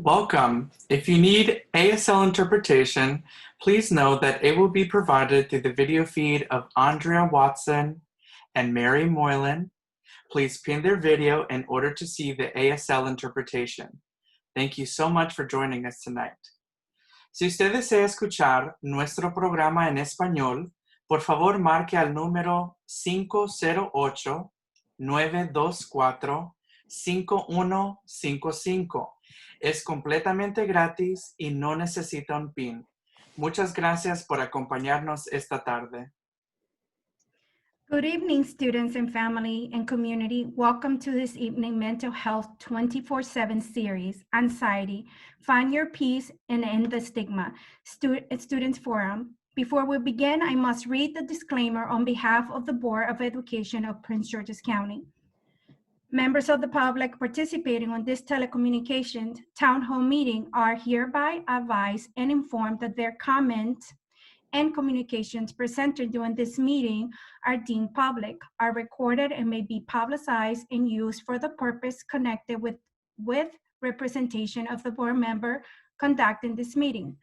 Welcome. If you need ASL interpretation, please know that it will be provided through the video feed of Andrea Watson and Mary Moylan. Please pin their video in order to see the ASL interpretation. Thank you so much for joining us tonight. Si usted desea escuchar nuestro programa en español, por favor marque al número 508-924-5155. Es completamente gratis y no necesita un PIN. Muchas gracias por acompañarnos esta tarde. Good evening, students and family and community. Welcome to this evening Mental Health 24/7 series, Anxiety, Find Your Peace and End the Stigma, Students Forum. Before we begin, I must read the disclaimer on behalf of the Board of Education of Prince George's County. Members of the public participating on this telecommunications town hall meeting are hereby advised and informed that their comments and communications presented during this meeting are deemed public, are recorded, and may be publicized and used for the purpose connected with representation of the board member conducting this meeting.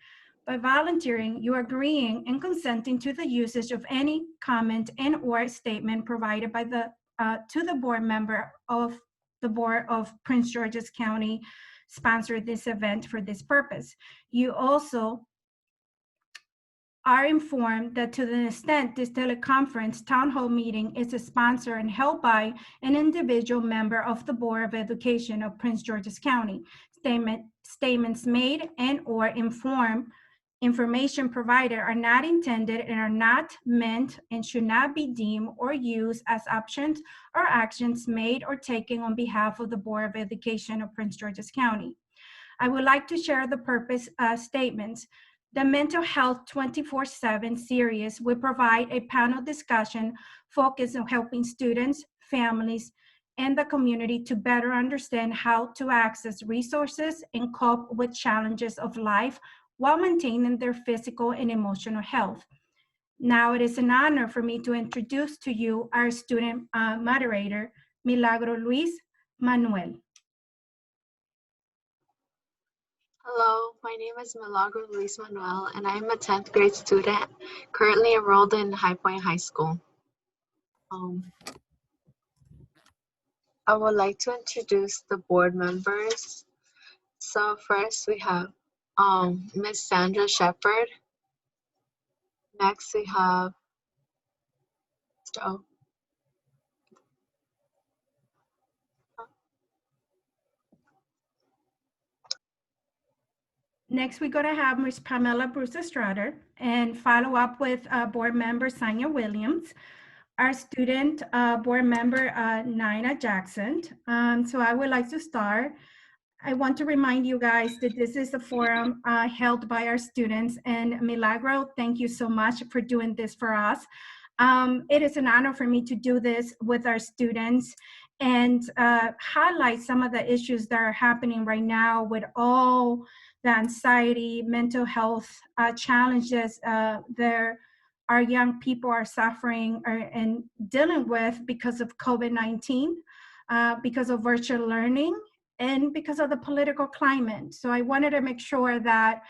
By volunteering, you are agreeing and consenting to the usage of any comment and or statement provided by to the board member of the Board of Prince George's County sponsored this event for this purpose. You also are informed that to the extent this teleconference town hall meeting is a sponsor and held by an individual member of the Board of Education of Prince George's County, statements made and or information provided are not intended and are not meant and should not be deemed or used as options or actions made or taken on behalf of the Board of Education of Prince George's County. I would like to share the purpose statements. The Mental Health 24/7 series will provide a panel discussion focused on helping students, families, and the community to better understand how to access resources and cope with challenges of life while maintaining their physical and emotional health. Now it is an honor for me to introduce to you our student moderator, Milagro Manuel. Hello, my name is Milagro Manuel, and I am a 10th grade student currently enrolled in High Point High School. I would like to introduce the board members. So first we have Miss Sandra Shepard. Next we have Next, we're going to have Ms. Pamela Bruce-Estrada and follow up with board member Sonia Williams, our student board member Nina Jackson. So I would like to start. I want to remind you guys that this is a forum held by our students, and Milagro, thank you so much for doing this for us. It is an honor for me to do this with our students and highlight some of the issues that are happening right now with all the anxiety, mental health challenges our young people are suffering and dealing with because of COVID-19, because of virtual learning, and because of the political climate. So I wanted to make sure that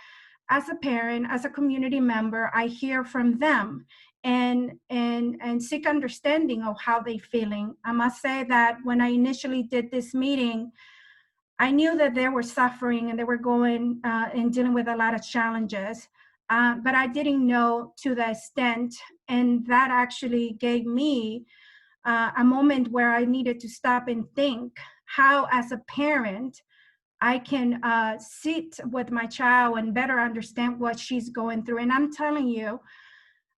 as a parent, as a community member, I hear from them and seek understanding of how they're feeling. I must say that when I initially did this meeting, I knew that they were suffering and they were going and dealing with a lot of challenges, but I didn't know to the extent, and that actually gave me a moment where I needed to stop and think how, as a parent, I can sit with my child and better understand what she's going through. And I'm telling you,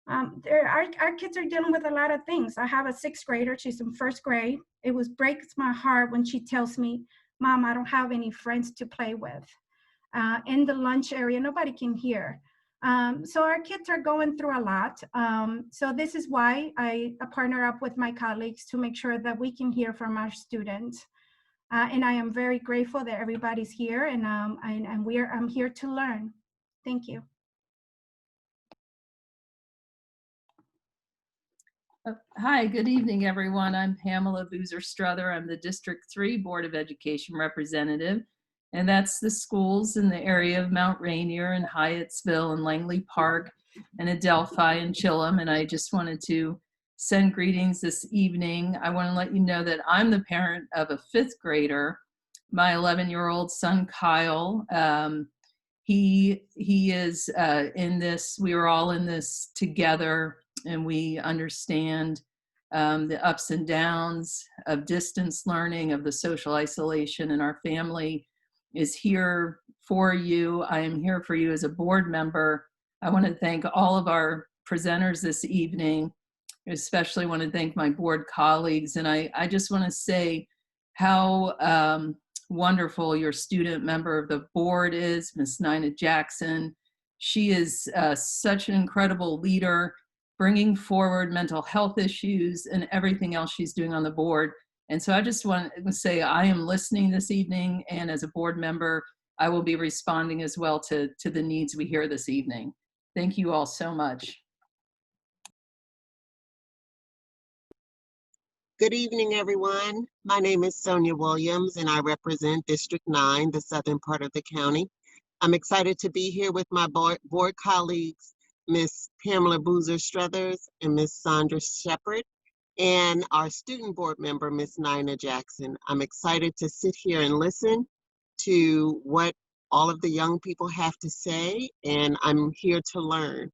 our kids are dealing with a lot of things. I have a 6th grader, she's in 1st grade. It breaks my heart when she tells me, Mom, I don't have any friends to play with. In the lunch area, nobody can hear. So our kids are going through a lot. So this is why I partner up with my colleagues to make sure that we can hear from our students. And I am very grateful that everybody's here, and I'm here to learn. Thank you. Hi, good evening, everyone. I'm Pamela Boozer-Struther. I'm the District 3 Board of Education representative, and that's the schools in the area of Mount Rainier and Hyattsville and Langley Park and Adelphi and Chillum. And I just wanted to send greetings this evening. I want to let you know that I'm the parent of a 5th grader, my 11-year-old son, Kyle. He is in this, we are all in this together, and we understand the ups and downs of distance learning, of the social isolation, and our family is here for you. I am here for you as a board member. I want to thank all of our presenters this evening. I especially want to thank my board colleagues, and I just want to say how wonderful your student member of the board is, Miss Nina Jackson. She is such an incredible leader, bringing forward mental health issues and everything else she's doing on the board. And so I just want to say I am listening this evening, and as a board member, I will be responding as well to the needs we hear this evening. Thank you all so much. Good evening, everyone. My name is Sonia Williams, and I represent District 9, the southern part of the county. I'm excited to be here with my board colleagues, Ms. Pamela Boozer-Struthers and Ms. Sandra Shepard, and our student board member, Ms. Nina Jackson. I'm excited to sit here and listen to what all of the young people have to say, and I'm here to learn.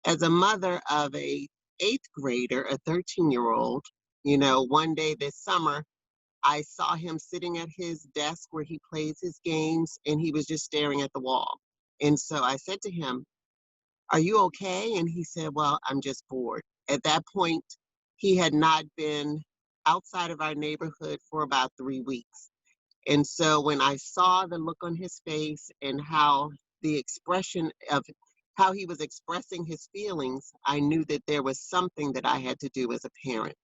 As a mother of a 8th grader, a 13-year-old, you know, one day this summer, I saw him sitting at his desk where he plays his games, and he was just staring at the wall. And so I said to him, "Are you okay?" And he said, "Well, I'm just bored." At that point, he had not been outside of our neighborhood for about 3 weeks. And so when I saw the look on his face and how the expression of how he was expressing his feelings, I knew that there was something that I had to do as a parent.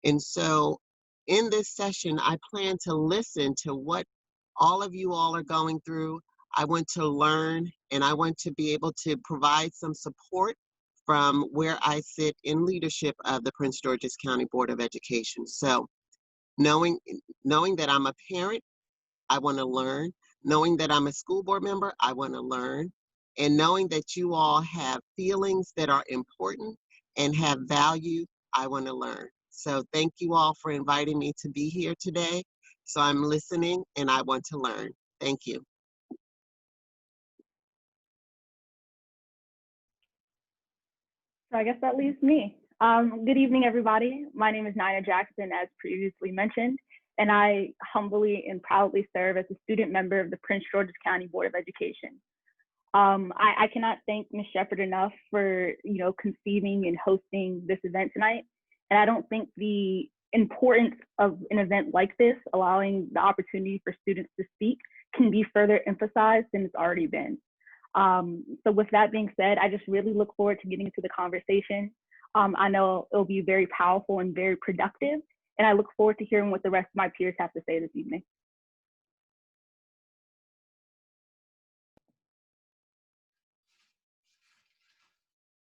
And so in this session, I plan to listen to what all of you all are going through. I want to learn, and I want to be able to provide some support from where I sit in leadership of the Prince George's County Board of Education. So knowing that I'm a parent, I want to learn. Knowing that I'm a school board member, I want to learn. And knowing that you all have feelings that are important and have value, I want to learn. So thank you all for inviting me to be here today. So I'm listening and I want to learn. Thank you. So I guess that leaves me. Good evening, everybody. My name is Nina Jackson, as previously mentioned, and I humbly and proudly serve as a student member of the Prince George's County Board of Education. I cannot thank Ms. Shepard enough for conceiving and hosting this event tonight. And I don't think the importance of an event like this, allowing the opportunity for students to speak, can be further emphasized than it's already been. So with that being said, I just really look forward to getting into the conversation. I know it'll be very powerful and very productive, and I look forward to hearing what the rest of my peers have to say this evening.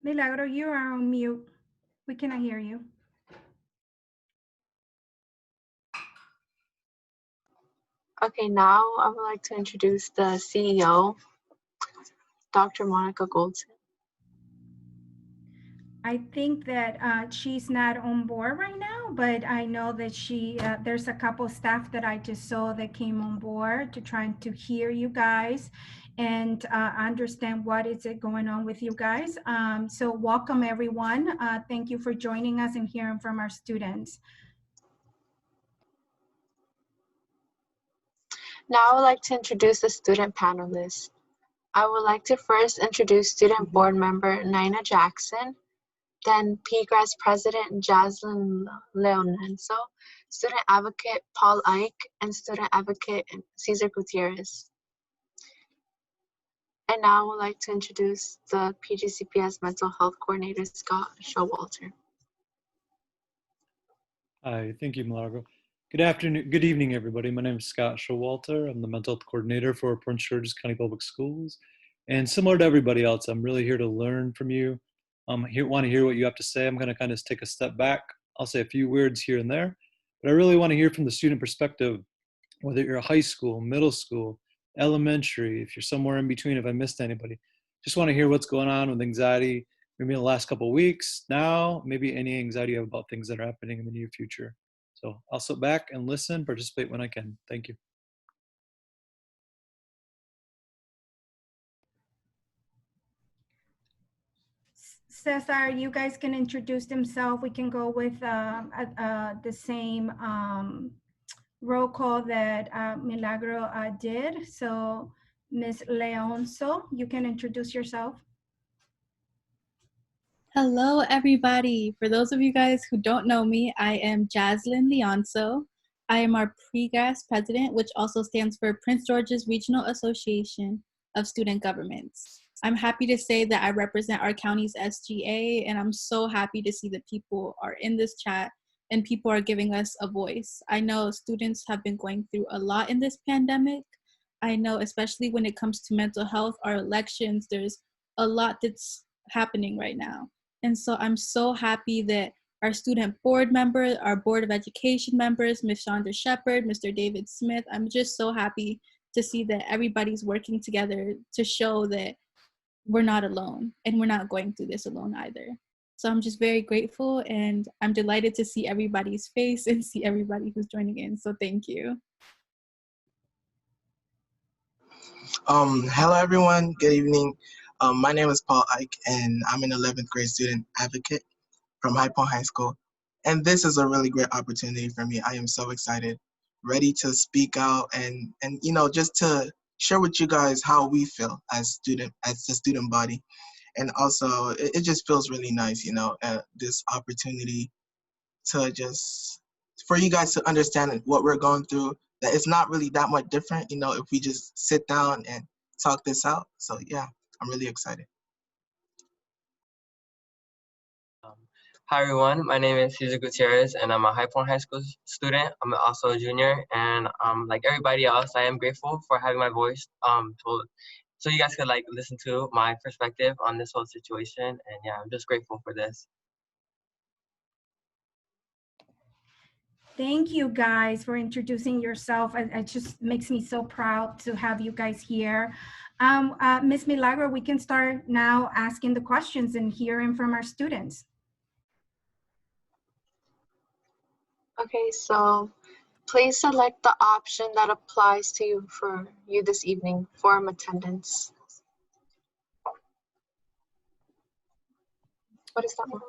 Milagro, you are on mute. We cannot hear you. Okay, now I would like to introduce the CEO, Dr. Monica Goldson. I think that she's not on board right now, but I know that there's a couple staff that I just saw that came on board to trying to hear you guys and understand what is it going on with you guys. So welcome everyone. Thank you for joining us and hearing from our students. Now I would like to introduce the student panelists. I would like to first introduce student board member Nina Jackson, then PGRAS President Jaslyn Leonenzo, student advocate Paul Ike, and student advocate Cesar Gutierrez. And now I would like to introduce the PGCPS Mental Health Coordinator, Scott Showalter. Hi, thank you, Milagro. Good evening, everybody. My name is Scott Showalter. I'm the Mental Health Coordinator for Prince George's County Public Schools. And similar to everybody else, I'm really here to learn from you. Want to hear what you have to say. I'm going to kind of take a step back. I'll say a few words here and there, but I really want to hear from the student perspective, whether you're a high school, middle school, elementary, if you're somewhere in between, if I missed anybody. Just want to hear what's going on with anxiety, maybe in the last couple of weeks, now, maybe any anxiety you have about things that are happening in the near future. So I'll sit back and listen, participate when I can. Thank you. Cesar, you guys can introduce themselves. We can go with the same roll call that Milagro did. So Ms. Leonso, you can introduce yourself. Hello, everybody. For those of you guys who don't know me, I am Jaslyn Leonso. I am our pre-GAS president, which also stands for Prince George's Regional Association of Student Governments. I'm happy to say that I represent our county's SGA, and I'm so happy to see that people are in this chat and people are giving us a voice. I know students have been going through a lot in this pandemic. I know, especially when it comes to mental health, our elections, there's a lot that's happening right now. And so I'm so happy that our student board members, our Board of Education members, Ms. Chandra Shepard, Mr. David Smith, I'm just so happy to see that everybody's working together to show that we're not alone and we're not going through this alone either. So I'm just very grateful, and I'm delighted to see everybody's face and see everybody who's joining in. So thank you. Hello everyone, good evening. My name is Paul Ike and I'm an 11th grade student advocate from High Point High School. And this is a really great opportunity for me. I am so excited, ready to speak out and you know, just to share with you guys how we feel as the student body. And also it just feels really nice, you know, this opportunity to just, for you guys to understand what we're going through, that it's not really that much different, you know, if we just sit down and talk this out. So yeah, I'm really excited. Hi everyone, my name is Cesar Gutierrez and I'm a High Point High School student. I'm also a junior, and like everybody else, I am grateful for having my voice told, so you guys could like listen to my perspective on this whole situation. And yeah, I'm just grateful for this. Thank you guys for introducing yourself. It just makes me so proud to have you guys here. Ms. Milagro, we can start now asking the questions and hearing from our students. Okay, so please select the option that applies to you for you this evening, form attendance. What is that one?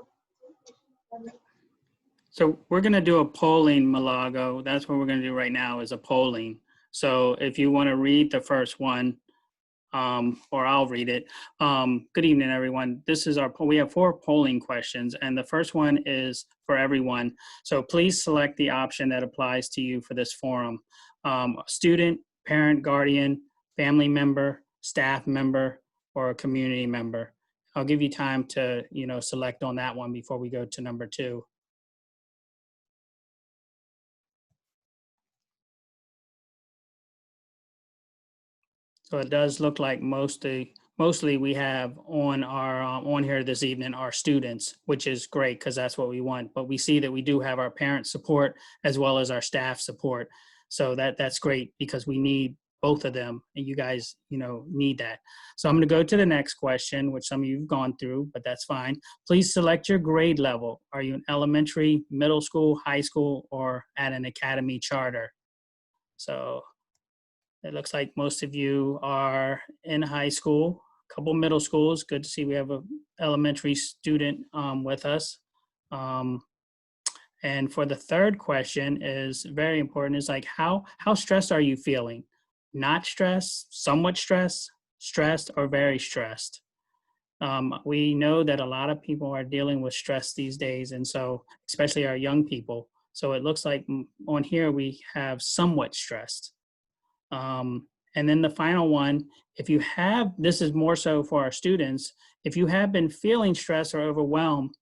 So we're going to do a polling, Milagro. That's what we're going to do right now, is a polling. So if you want to read the first one, or I'll read it. Good evening, everyone. This is we have 4 polling questions, and the first one is for everyone. So please select the option that applies to you for this forum. Student, parent, guardian, family member, staff member, or a community member. I'll give you time to, you know, select on that one before we go to number 2. So it does look like mostly we have on our on here this evening our students, which is great because that's what we want. But we see that we do have our parent support as well as our staff support. So that's great because we need both of them, and you guys, you know, need that. So I'm going to go to the next question, which some of you've gone through, but that's fine. Please select your grade level. Are you in elementary, middle school, high school, or at an academy charter? So it looks like most of you are in high school, a couple middle schools. Good to see we have an elementary student with us. And for the third question is very important. Is like, how stressed are you feeling? Not stressed, somewhat stressed, stressed, or very stressed? We know that a lot of people are dealing with stress these days, and so especially our young people. So it looks like on here we have somewhat stressed. And then the final one, if you have, this is more so for our students, if you have been feeling stressed or overwhelmed,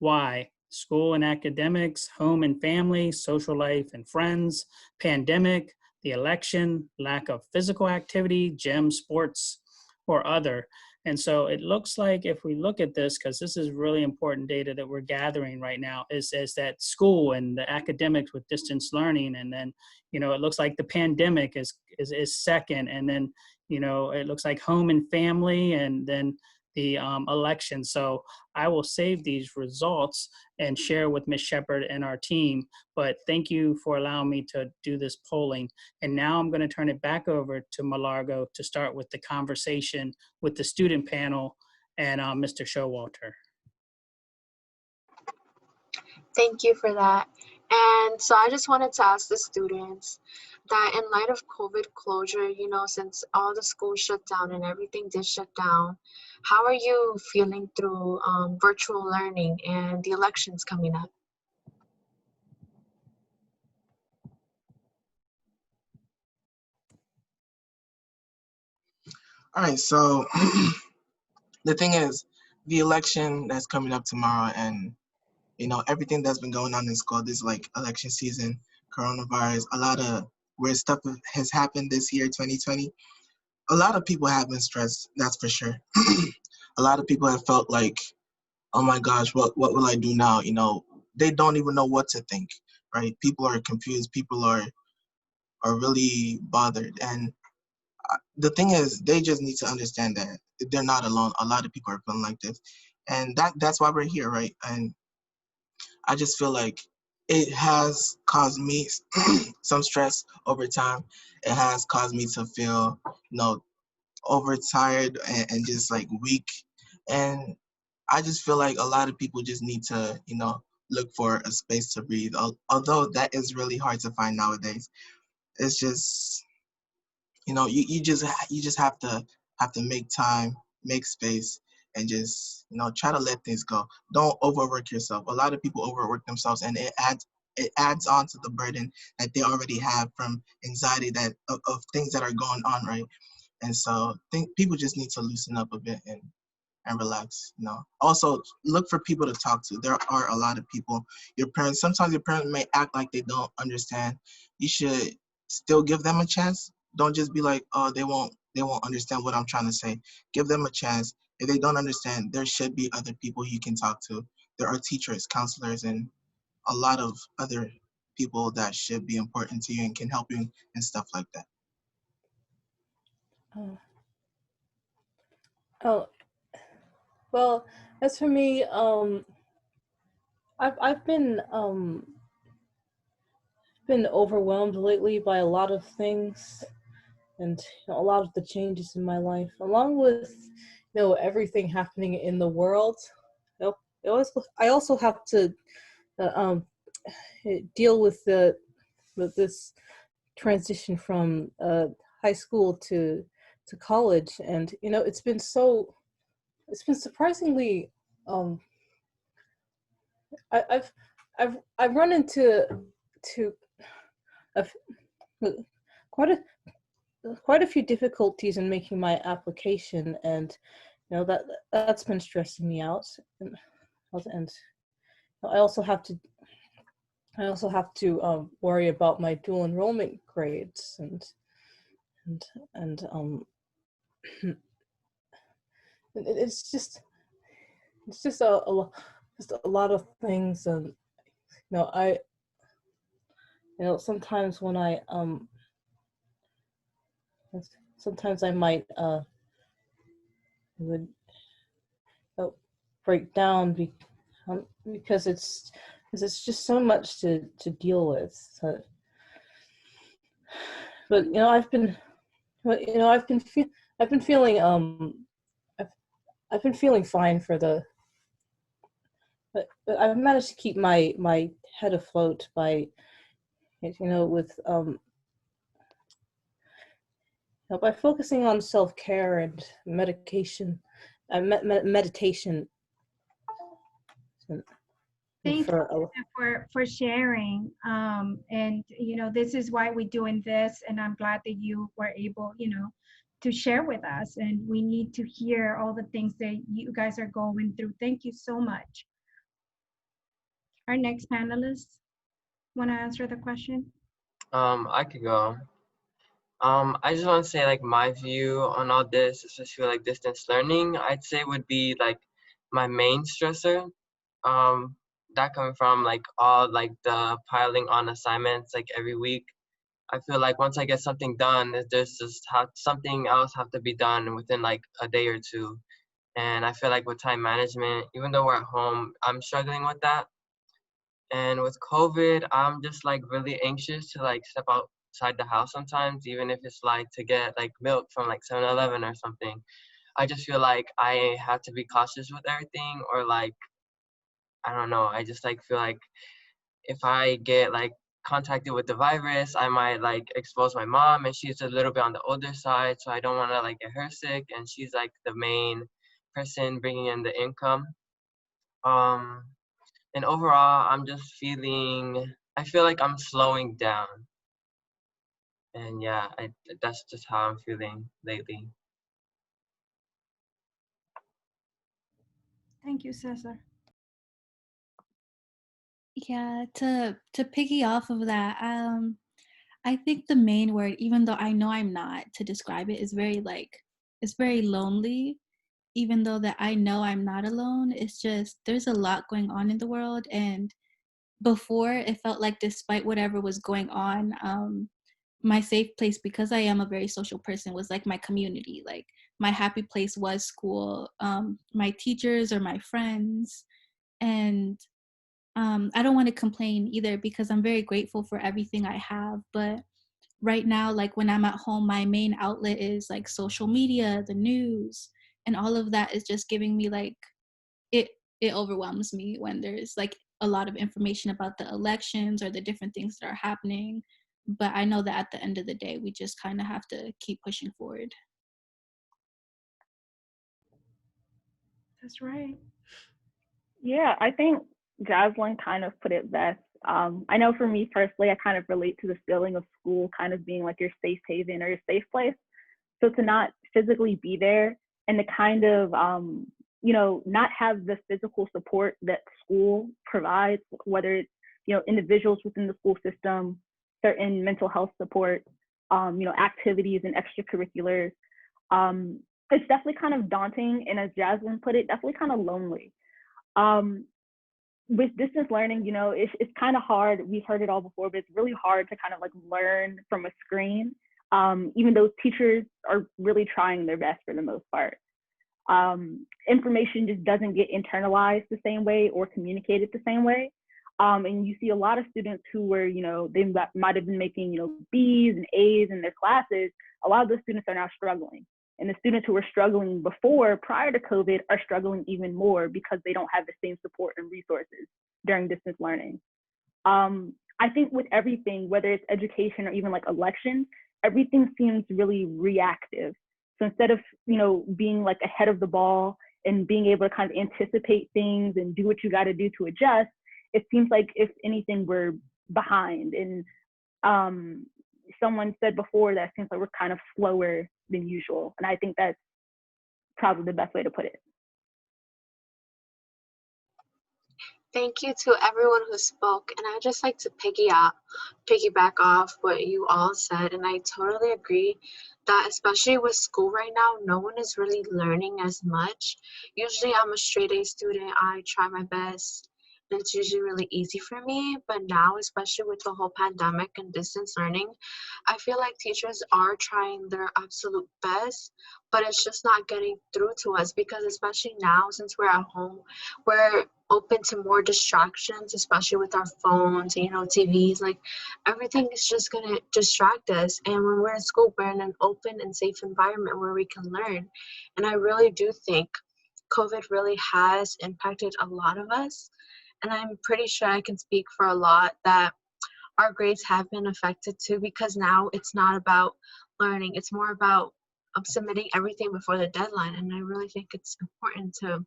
why? School and academics, home and family, social life and friends, pandemic, the election, lack of physical activity, gym, sports, or other. And so it looks like if we look at this, because this is really important data that we're gathering right now, is that school and the academics with distance learning, and then, you know, it looks like the pandemic is second, and then, you know, it looks like home and family, and then the election. So I will save these results and share with Ms. Shepherd and our team, but thank you for allowing me to do this polling. And now I'm going to turn it back over to Milagro to start with the conversation with the student panel and Mr. Showalter. Thank you for that. And so I just wanted to ask the students that in light of COVID closure, you know, since all the schools shut down and everything did shut down, how are you feeling through virtual learning and the elections coming up? All right, so the thing is, the election that's coming up tomorrow, and you know everything that's been going on in school, this like election season, coronavirus, a lot of weird stuff has happened this year, 2020. A lot of people have been stressed, that's for sure. A lot of people have felt like, oh my gosh, what will I do now? You know, they don't even know what to think, right? People are confused. People are really bothered, and the thing is, they just need to understand that they're not alone. A lot of people are feeling like this, and that's why we're here, right? And I just feel like it has caused me some stress over time. It has caused me to feel, you know, overtired and just like weak. And I just feel like a lot of people just need to, you know, look for a space to breathe. Although that is really hard to find nowadays. It's just, you know, you just have to make time, make space, and just, you know, try to let things go. Don't overwork yourself. A lot of people overwork themselves, and it adds on to the burden that they already have from anxiety of things that are going on, right? And so I think people just need to loosen up a bit and relax, you know. Also, look for people to talk to. There are a lot of people. Sometimes your parents may act like they don't understand. You should still give them a chance. Don't just be like, oh, they won't understand what I'm trying to say. Give them a chance. If they don't understand, there should be other people you can talk to. There are teachers, counselors, and a lot of other people that should be important to you and can help you and stuff like that. Oh, oh, well, as for me, I've been overwhelmed lately by a lot of things, and a lot of the changes in my life, along with everything happening in the world. I also have to um, deal with this transition from high school to college, and it's been surprisingly I've run into a, quite a few difficulties in making my application, and that's been stressing me out, and I also have to worry about my dual enrollment grades, and it's just a lot of things. And sometimes when sometimes I might would break down because it's just so much to deal with. So, but I've been feeling I've been feeling fine but I've managed to keep my head afloat by with by focusing on self-care and medication, meditation. Thank you for sharing. And this is why we're doing this, and I'm glad that you were able, to share with us. And we need to hear all the things that you guys are going through. Thank you so much. Our next panelist, want to answer the question? I could go. I just want to say like my view on all this, especially like distance learning, I'd say would be like my main stressor. Um, that coming from like all like the piling on assignments like every week. I feel like once I get something done, there's just something else have to be done within like a day or two. And I feel like with time management, even though we're at home, I'm struggling with that. And with COVID, I'm just like really anxious to like step outside the house sometimes, even if it's like to get like milk from like 7-Eleven or something. I just feel like I have to be cautious with everything, or like, I don't know, I just like feel like if I get like contacted with the virus, I might like expose my mom, and she's a little bit on the older side, so I don't want to like get her sick, and she's like the main person bringing in the income. Um, and overall, I'm just I feel like I'm slowing down. And yeah, that's just how I'm feeling lately. Thank you, Cesar. Yeah, to piggy off of that, I think the main word, even though I know I'm not, to describe it is very like, it's very lonely. Even though that I know I'm not alone, it's just there's a lot going on in the world. And before, it felt like despite whatever was going on, my safe place, because I am a very social person, was like my community. Like my happy place was school, my teachers or my friends. And I don't want to complain either, because I'm very grateful for everything I have. But right now, like when I'm at home, my main outlet is like social media, the news, and all of that is just giving me like, it it overwhelms me when there's like a lot of information about the elections or the different things that are happening. But I know that at the end of the day, we just kind of have to keep pushing forward. That's right. Yeah, I think Jaslyn kind of put it best. I know for me personally, I kind of relate to the feeling of school kind of being like your safe haven or your safe place. So to not physically be there and to kind of, not have the physical support that school provides, whether it's, individuals within the school system, certain mental health support, activities and extracurriculars. It's definitely kind of daunting. And as Jaslyn put it, definitely kind of lonely. With distance learning, it's kind of hard. We've heard it all before, but it's really hard to kind of like learn from a screen, even though teachers are really trying their best for the most part. Information just doesn't get internalized the same way or communicated the same way. And you see a lot of students who were, they might have been making, B's and A's in their classes. A lot of those students are now struggling. And the students who were struggling before, prior to COVID, are struggling even more because they don't have the same support and resources during distance learning. I think with everything, whether it's education or even like elections, everything seems really reactive. So instead of, being like ahead of the ball and being able to kind of anticipate things and do what you got to do to adjust, it seems like if anything, we're behind. And someone said before that it seems like we're kind of slower than usual. And I think that's probably the best way to put it. Thank you to everyone who spoke. And I just like to piggyback off what you all said. And I totally agree that especially with school right now, no one is really learning as much. Usually I'm a straight A student. I try my best. And it's usually really easy for me. But now, especially with the whole pandemic and distance learning, I feel like teachers are trying their absolute best, but it's just not getting through to us because especially now, since we're at home, we're open to more distractions, especially with our phones, TVs, like everything is just gonna distract us. And when we're in school, we're in an open and safe environment where we can learn. And I really do think COVID really has impacted a lot of us. And I'm pretty sure I can speak for a lot that our grades have been affected too, because now it's not about learning, it's more about submitting everything before the deadline. And I really think it's important to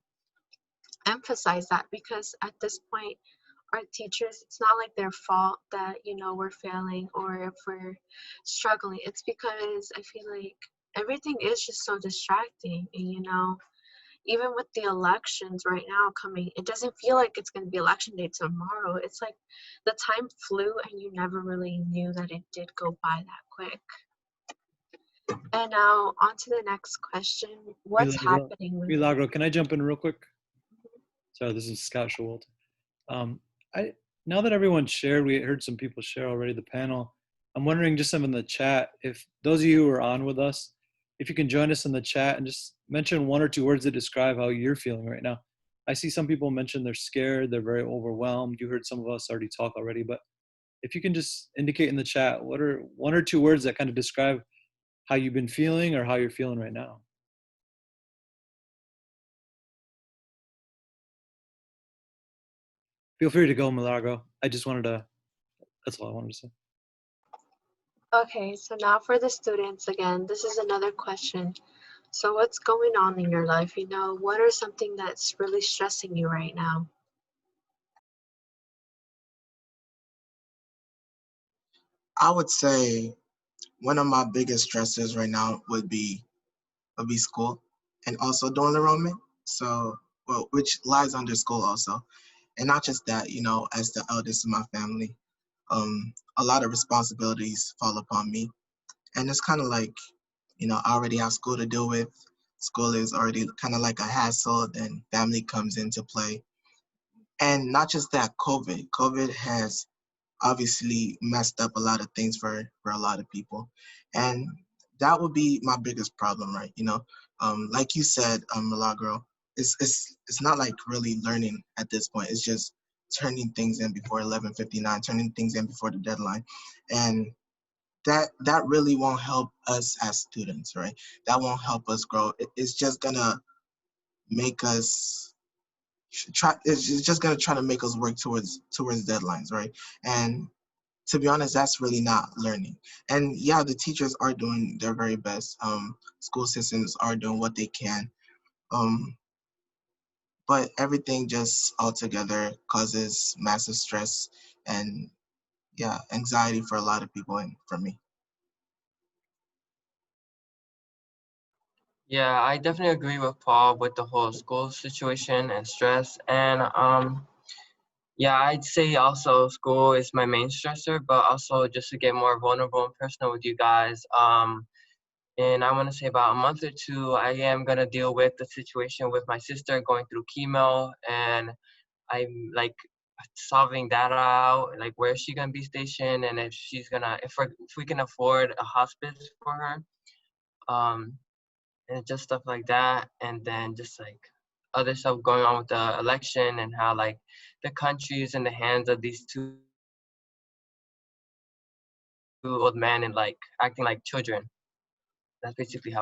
emphasize that because at this point, our teachers, it's not like their fault that, we're failing or if we're struggling. It's because I feel like everything is just so distracting. And, even with the elections right now coming, it doesn't feel like it's going to be election day tomorrow. It's like the time flew and you never really knew that it did go by that quick. And now on to the next question. What's Milagro, happening with Milagro, can I jump in real quick? Sorry, this is Scott Showalter. I Now that everyone shared, we heard some people share already the panel. I'm wondering just some in the chat, if those of you who are on with us, if you can join us in the chat and just mention one or two words that describe how you're feeling right now. I see some people mention they're scared, they're very overwhelmed. You heard some of us already talk already, but if you can just indicate in the chat, what are one or two words that kind of describe how you've been feeling or how you're feeling right now? Feel free to go, Milagro. That's all I wanted to say. Okay, so now for the students again, this is another question. So what's going on in your life? You know, what are something that's really stressing you right now? I would say one of my biggest stresses right now would be school and also dual enrollment. So, well, which lies under school also. And not just that, you know, as the eldest in my family, a lot of responsibilities fall upon me. And it's kind of like, you know, I already have school to deal with. School is already kind of like a hassle, then family comes into play. And not just that, COVID has obviously messed up a lot of things for a lot of people. And that would be my biggest problem, right? You know, like you said, Milagro, it's not like really learning at this point. It's just turning things in before 11:59, turning things in before the deadline. And that really won't help us as students, right? That won't help us grow. It's just gonna make us it's just gonna try to make us work towards deadlines, right? And to be honest, that's really not learning. And yeah, the teachers are doing their very best. School systems are doing what they can. Um, but everything just altogether causes massive stress and yeah, anxiety for a lot of people and for me. Yeah, I definitely agree with Paul with the whole school situation and stress. And yeah, I'd say also school is my main stressor, but also just to get more vulnerable and personal with you guys. And I want to say about a month or two, I am gonna deal with the situation with my sister going through chemo, and I'm like solving that out, like where is she gonna be stationed, and if we can afford a hospice for her, um, and just stuff like that, and then just like other stuff going on with the election and how like the country is in the hands of these two old men and like acting like children. That's basically how.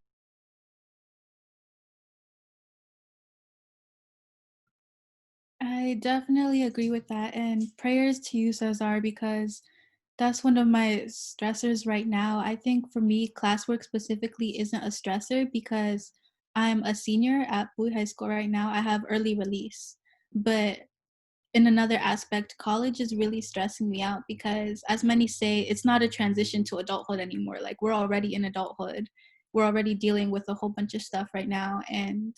I definitely agree with that. And prayers to you, Cesar, because that's one of my stressors right now. I think for me, classwork specifically isn't a stressor because I'm a senior at Bowie High School right now. I have early release. But in another aspect, college is really stressing me out because, as many say, it's not a transition to adulthood anymore. Like, we're already in adulthood. We're already dealing with a whole bunch of stuff right now. And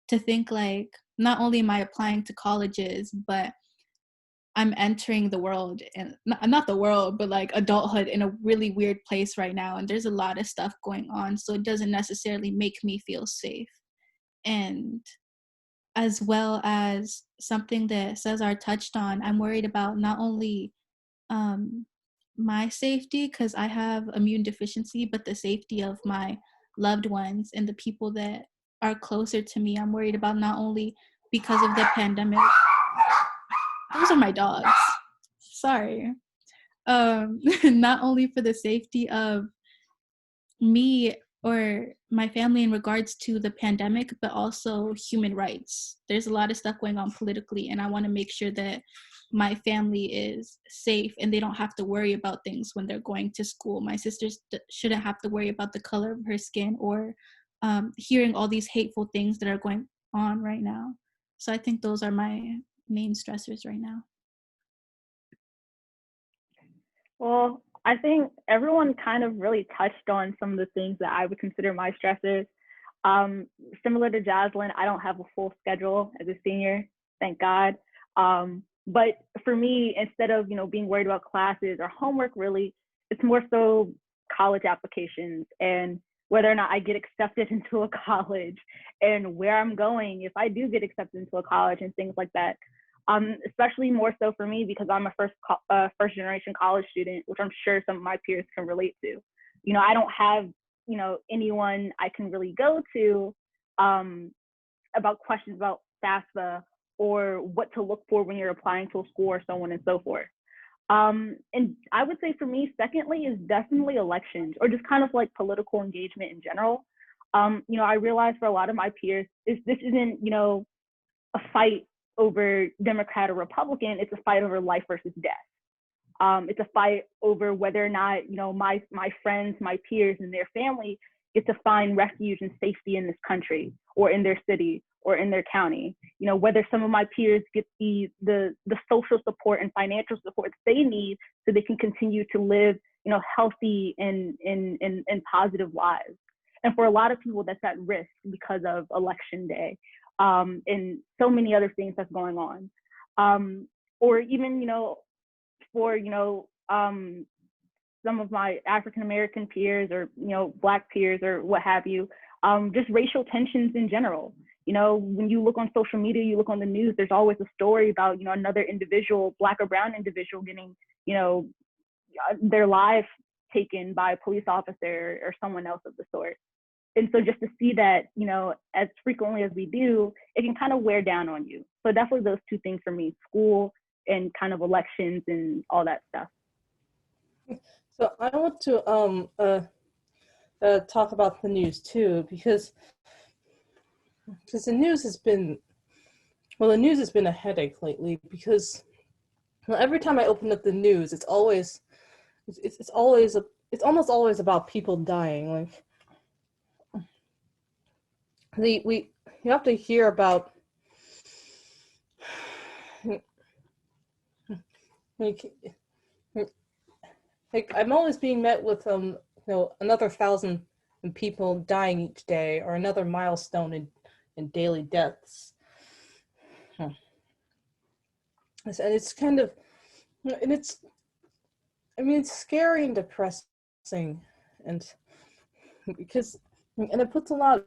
to think like not only am I applying to colleges, but I'm entering the world and not the world, but like adulthood in a really weird place right now. And there's a lot of stuff going on. So it doesn't necessarily make me feel safe. And as well as something that Cesar touched on, I'm worried about not only um, my safety, because I have immune deficiency, but the safety of my loved ones and the people that are closer to me. I'm worried about not only because of the pandemic. Those are my dogs. Sorry. Not only for the safety of me or my family in regards to the pandemic, but also human rights. There's a lot of stuff going on politically, and I want to make sure that my family is safe and they don't have to worry about things when they're going to school. My sisters shouldn't have to worry about the color of her skin or hearing all these hateful things that are going on right now. So I think those are my main stressors right now. Well, I think everyone kind of really touched on some of the things that I would consider my stressors. Similar to Jaslyn, I don't have a full schedule as a senior, thank God. But for me, instead of being worried about classes or homework, really, it's more so college applications and whether or not I get accepted into a college and where I'm going if I do get accepted into a college and things like that. Especially more so for me because I'm a first generation college student, which I'm sure some of my peers can relate to. You know, I don't have, you know, anyone I can really go to about questions about FAFSA or what to look for when you're applying to a school or so on and so forth. And I would say for me, secondly, is definitely elections or just kind of like political engagement in general. You know, I realize for a lot of my peers, this isn't, you know, a fight over Democrat or Republican, it's a fight over life versus death. It's a fight over whether or not, you know, my friends, my peers and their family get to find refuge and safety in this country or in their city or in their county. You know, whether some of my peers get the social support and financial support they need so they can continue to live, you know, healthy and positive lives. And for a lot of people, that's at risk because of election day. And so many other things that's going on. Or even, you know, for, you know, some of my African-American peers or, you know, Black peers or what have you, just racial tensions in general. You know, when you look on social media, you look on the news, there's always a story about, you know, another individual, Black or brown individual getting, you know, their life taken by a police officer or someone else of the sort. And so just to see that, you know, as frequently as we do, it can kind of wear down on you. So definitely those two things for me, school and kind of elections and all that stuff. So I want to talk about the news too, because the news has been, well, the news has been a headache lately because every time I open up the news, it's almost always about people dying. Like, you have to hear about like I'm always being met with you know, another 1,000 people dying each day or another milestone in daily deaths. And it's kind of, and it's, I mean, it's scary and depressing, and because, and it puts a lot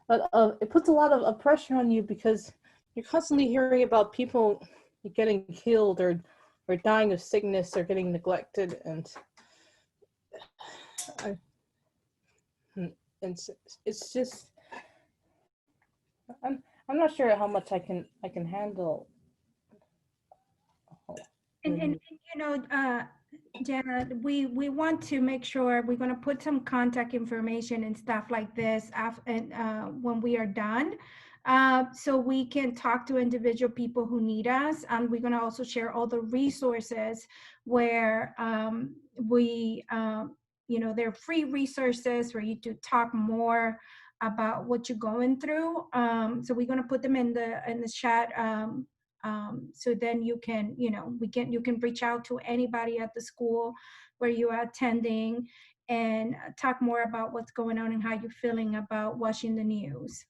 of pressure on you because you're constantly hearing about people getting killed or dying of sickness or getting neglected, and it's just, I'm not sure how much I can handle. And you know, Jenna, we want to make sure we're going to put some contact information and stuff like this when we are done, so we can talk to individual people who need us. And we're going to also share all the resources where you know, they're free resources for you to talk more about what you're going through. So we're going to put them in the chat. So then you can, you know, you can reach out to anybody at the school where you are attending and talk more about what's going on and how you're feeling about watching the news.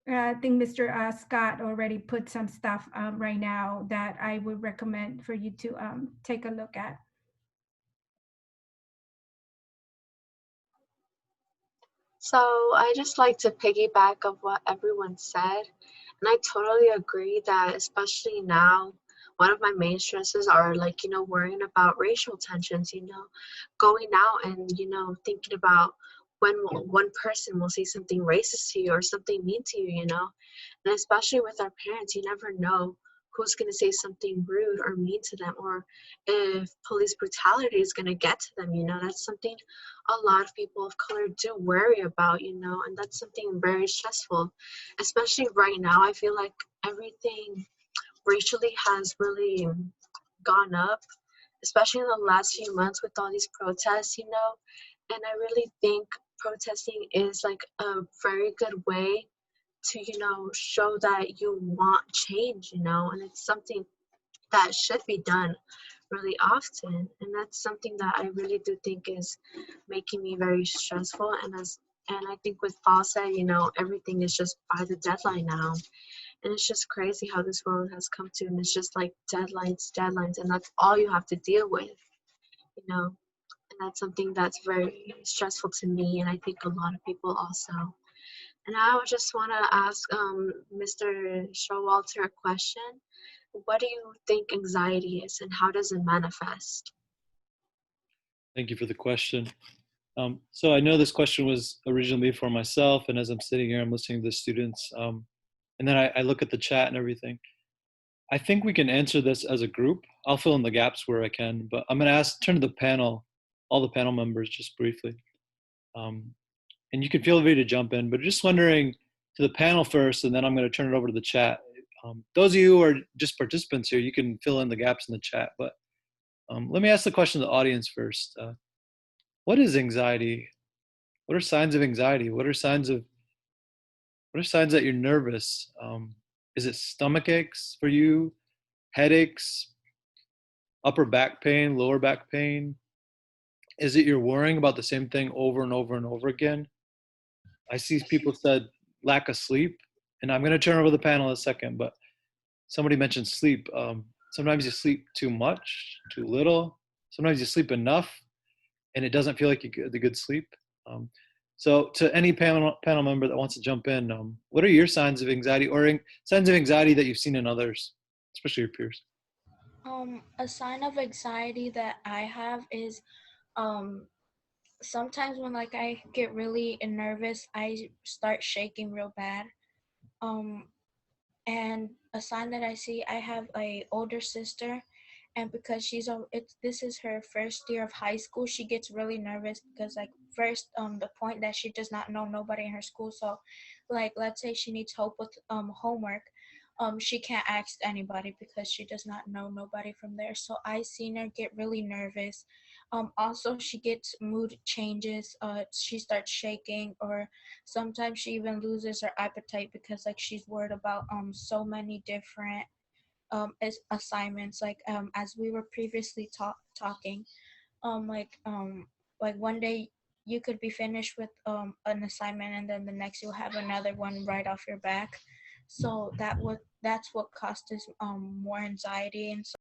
I think Mr. Scott already put some stuff right now that I would recommend for you to take a look at. So I just like to piggyback of what everyone said. And I totally agree that especially now, one of my main stresses are like, you know, worrying about racial tensions, you know, going out and, you know, thinking about when one person will say something racist to you or something mean to you, you know. And especially with our parents, you never know who's going to say something rude or mean to them, or if police brutality is going to get to them, you know. That's something a lot of people of color do worry about, you know, and that's something very stressful, especially right now. I feel like everything racially has really gone up, especially in the last few months with all these protests, you know. And I really think protesting is like a very good way to, you know, show that you want change, you know, and it's something that should be done really often. And that's something that I really do think is making me very stressful. And I think with Paul said, you know, everything is just by the deadline now. And it's just crazy how this world has come to, and it's just like deadlines, and that's all you have to deal with, you know. And that's something that's very stressful to me, and I think a lot of people also. And I would just want to ask Mr. Showalter a question. What do you think anxiety is, and how does it manifest? Thank you for the question. So I know this question was originally for myself, and as I'm sitting here, I'm listening to the students, and then I look at the chat and everything. I think we can answer this as a group. I'll fill in the gaps where I can, but I'm going to turn to the panel, all the panel members, just briefly. And you can feel free to jump in, but just wondering to the panel first, and then I'm going to turn it over to the chat. Those of you who are just participants here, you can fill in the gaps in the chat, but let me ask the question to the audience first. What is anxiety? What are signs of anxiety? What are signs that you're nervous? Is it stomach aches for you? Headaches? Upper back pain? Lower back pain? Is it you're worrying about the same thing over and over and over again? I see people said lack of sleep, and I'm going to turn over the panel in a second, but somebody mentioned sleep. Sometimes you sleep too much, too little. Sometimes you sleep enough, and it doesn't feel like you get the good sleep. So to any panel member that wants to jump in, what are your signs of anxiety or signs of anxiety that you've seen in others, especially your peers? A sign of anxiety that I have is sometimes when like I get really nervous, I start shaking real bad. And a sign that I see, I have a older sister, and because this is her first year of high school, she gets really nervous because like first the point that she does not know nobody in her school. So like let's say she needs help with homework, she can't ask anybody because she does not know nobody from there. So I seen her get really nervous. Also she gets mood changes, she starts shaking, or sometimes she even loses her appetite because like she's worried about so many different assignments, like as we were previously talking, like one day you could be finished with an assignment and then the next you'll have another one right off your back. So that's what causes more anxiety. And so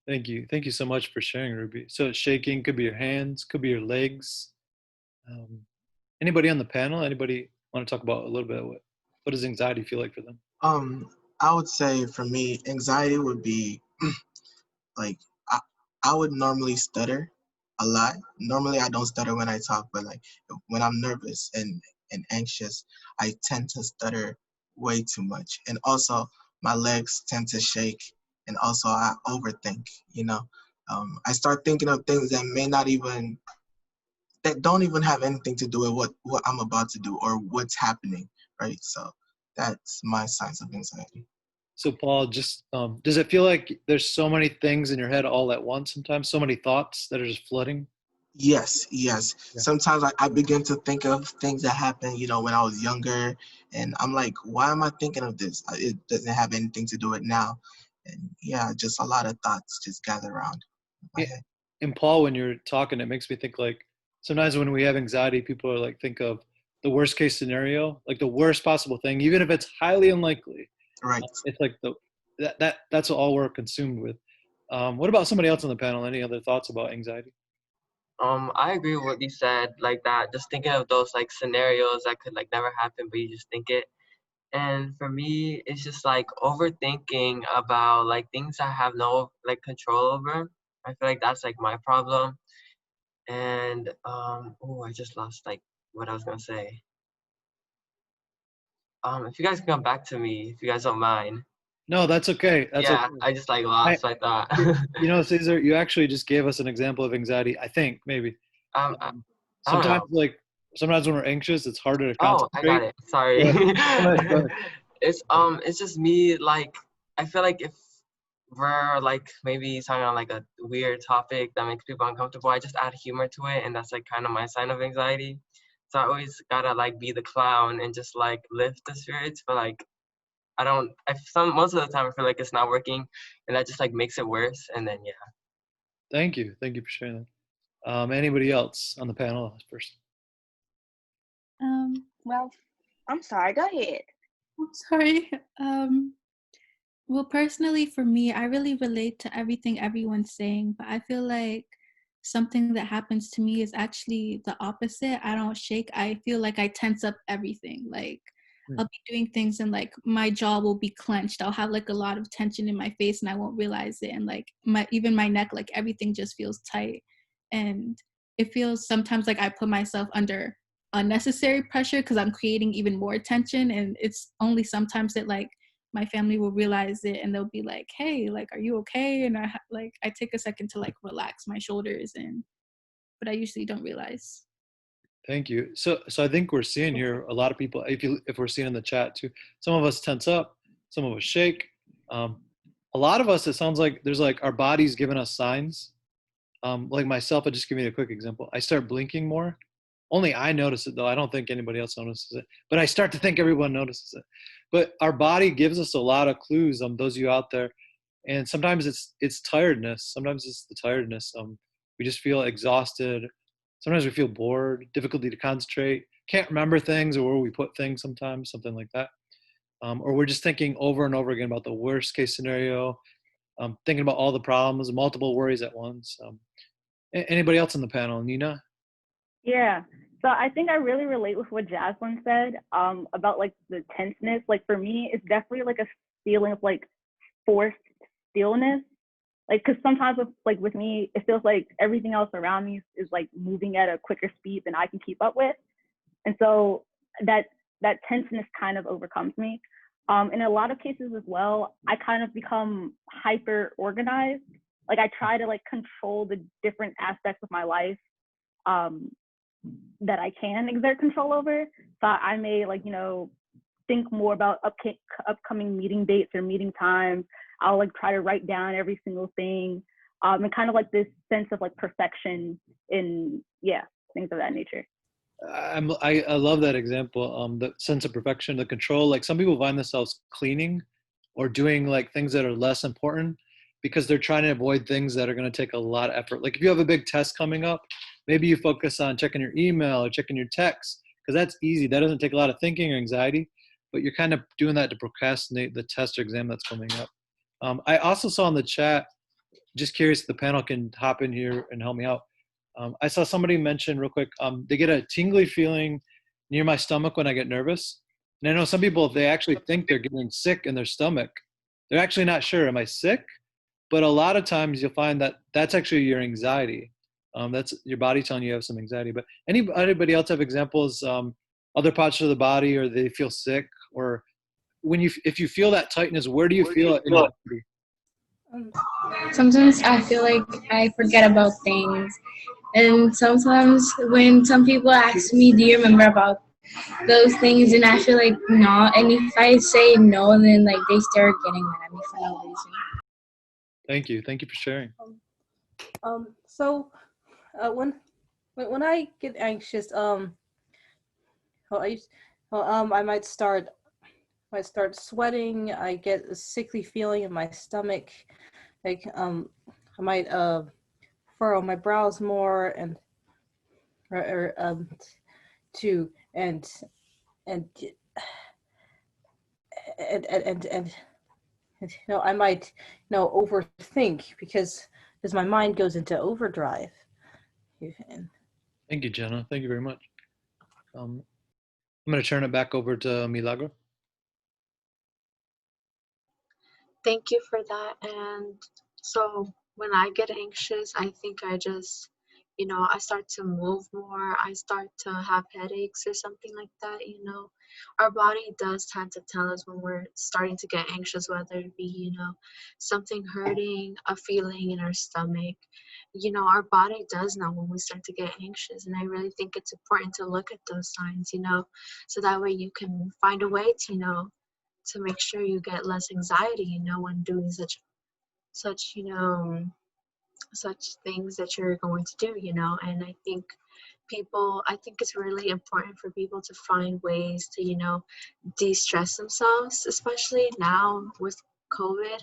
Thank you. Thank you so much for sharing, Ruby. So shaking could be your hands, could be your legs. Anybody on the panel? Anybody want to talk about a little bit what does anxiety feel like for them? I would say for me, anxiety would be like I would normally stutter a lot. Normally I don't stutter when I talk, but like when I'm nervous and anxious, I tend to stutter way too much. And also my legs tend to shake, and also I overthink, you know. I start thinking of things that don't even have anything to do with what I'm about to do or what's happening, right? So that's my signs of anxiety. So Paul, just does it feel like there's so many things in your head all at once sometimes, so many thoughts that are just flooding? Yes. Yeah. Sometimes I begin to think of things that happened, when I was younger, and I'm like, why am I thinking of this? It doesn't have anything to do with now. And yeah, just a lot of thoughts just gather around my head. And Paul, when you're talking, it makes me think like sometimes when we have anxiety, people are like, think of the worst case scenario, like the worst possible thing, even if it's highly unlikely. Right. It's like that's all we're consumed with. What about somebody else on the panel? Any other thoughts about anxiety? I agree with what you said, like that, just thinking of those like scenarios that could like never happen, but you just think it. And for me, it's just like overthinking about like things I have no like control over. I feel like that's like my problem. And I just lost like what I was gonna say. If you guys can come back to me, if you guys don't mind. No, that's okay. That's yeah, okay. I just like lost my thought. Cesar, you actually just gave us an example of anxiety. I think maybe. I don't Sometimes know. sometimes when we're anxious, it's harder to Oh, concentrate. I got it. Sorry. Go ahead. It's just me, like I feel like if we're like maybe talking on like a weird topic that makes people uncomfortable, I just add humor to it, and that's like kind of my sign of anxiety. So I always gotta like be the clown and just like lift the spirits, but like most of the time I feel like it's not working, and that just like makes it worse. And then yeah. Thank you for sharing that. Anybody else on the panel first? Well, I'm sorry. Go ahead. I'm sorry. Well, personally, for me, I really relate to everything everyone's saying, but I feel like something that happens to me is actually the opposite. I don't shake. I feel like I tense up everything. Like I'll be doing things and like my jaw will be clenched. I'll have like a lot of tension in my face and I won't realize it. And like even my neck, like everything just feels tight. And it feels sometimes like I put myself under unnecessary pressure because I'm creating even more tension. And it's only sometimes that like my family will realize it and they'll be like, hey, like, are you okay? And I take a second to like relax my shoulders, but I usually don't realize. Thank you. So I think we're seeing here a lot of people, if we're seeing in the chat too, some of us tense up, some of us shake. A lot of us, it sounds like there's like our body's giving us signs. Like myself, I'll just give you a quick example. I start blinking more. Only I notice it though. I don't think anybody else notices it, but I start to think everyone notices it. But our body gives us a lot of clues, those of you out there. And sometimes it's tiredness. Sometimes it's the tiredness. We just feel exhausted. Sometimes we feel bored, difficulty to concentrate, can't remember things or where we put things sometimes, something like that. Or we're just thinking over and over again about the worst case scenario, thinking about all the problems, multiple worries at once. Anybody else on the panel? Nina? Yeah. So I think I really relate with what Jaslyn said about like the tenseness. Like for me, it's definitely like a feeling of like forced stillness. Like, cause sometimes with me, it feels like everything else around me is like moving at a quicker speed than I can keep up with. And so that tenseness kind of overcomes me. In a lot of cases as well, I kind of become hyper organized. Like I try to like control the different aspects of my life that I can exert control over. So I may like, think more about upcoming meeting dates or meeting times. I'll like try to write down every single thing, and kind of like this sense of like perfection in things of that nature. I love that example. The sense of perfection, the control. Like some people find themselves cleaning or doing like things that are less important because they're trying to avoid things that are going to take a lot of effort. Like if you have a big test coming up, maybe you focus on checking your email or checking your text because that's easy. That doesn't take a lot of thinking or anxiety, but you're kind of doing that to procrastinate the test or exam that's coming up. I also saw in the chat, just curious if the panel can hop in here and help me out. I saw somebody mention real quick, they get a tingly feeling near my stomach when I get nervous. And I know some people, they actually think they're getting sick in their stomach. They're actually not sure, am I sick? But a lot of times you'll find that that's actually your anxiety. That's your body telling you have some anxiety. But anybody else have examples, other parts of the body, or they feel sick, or if you feel that tightness, where do you feel it in your body? Sometimes I feel like I forget about things. And sometimes when some people ask me, do you remember about those things? And I feel like no. And if I say no, then like they start getting mad at me for no reason. Thank you. Thank you for sharing. So when I get anxious, I might start sweating. I get a sickly feeling in my stomach. Like I might furrow my brows more and I might overthink because my mind goes into overdrive. Thank you, Jenna. Thank you very much. I'm going to turn it back over to Milagro. Thank you for that. And so when I get anxious, I think I just, I start to move more. I start to have headaches or something like that. Our body does tend to tell us when we're starting to get anxious, whether it be, something hurting, a feeling in our stomach. Our body does know when we start to get anxious. And I really think it's important to look at those signs, so that way you can find a way to, to make sure you get less anxiety, when doing such things that you're going to do, and I think it's really important for people to find ways to, de-stress themselves, especially now with COVID.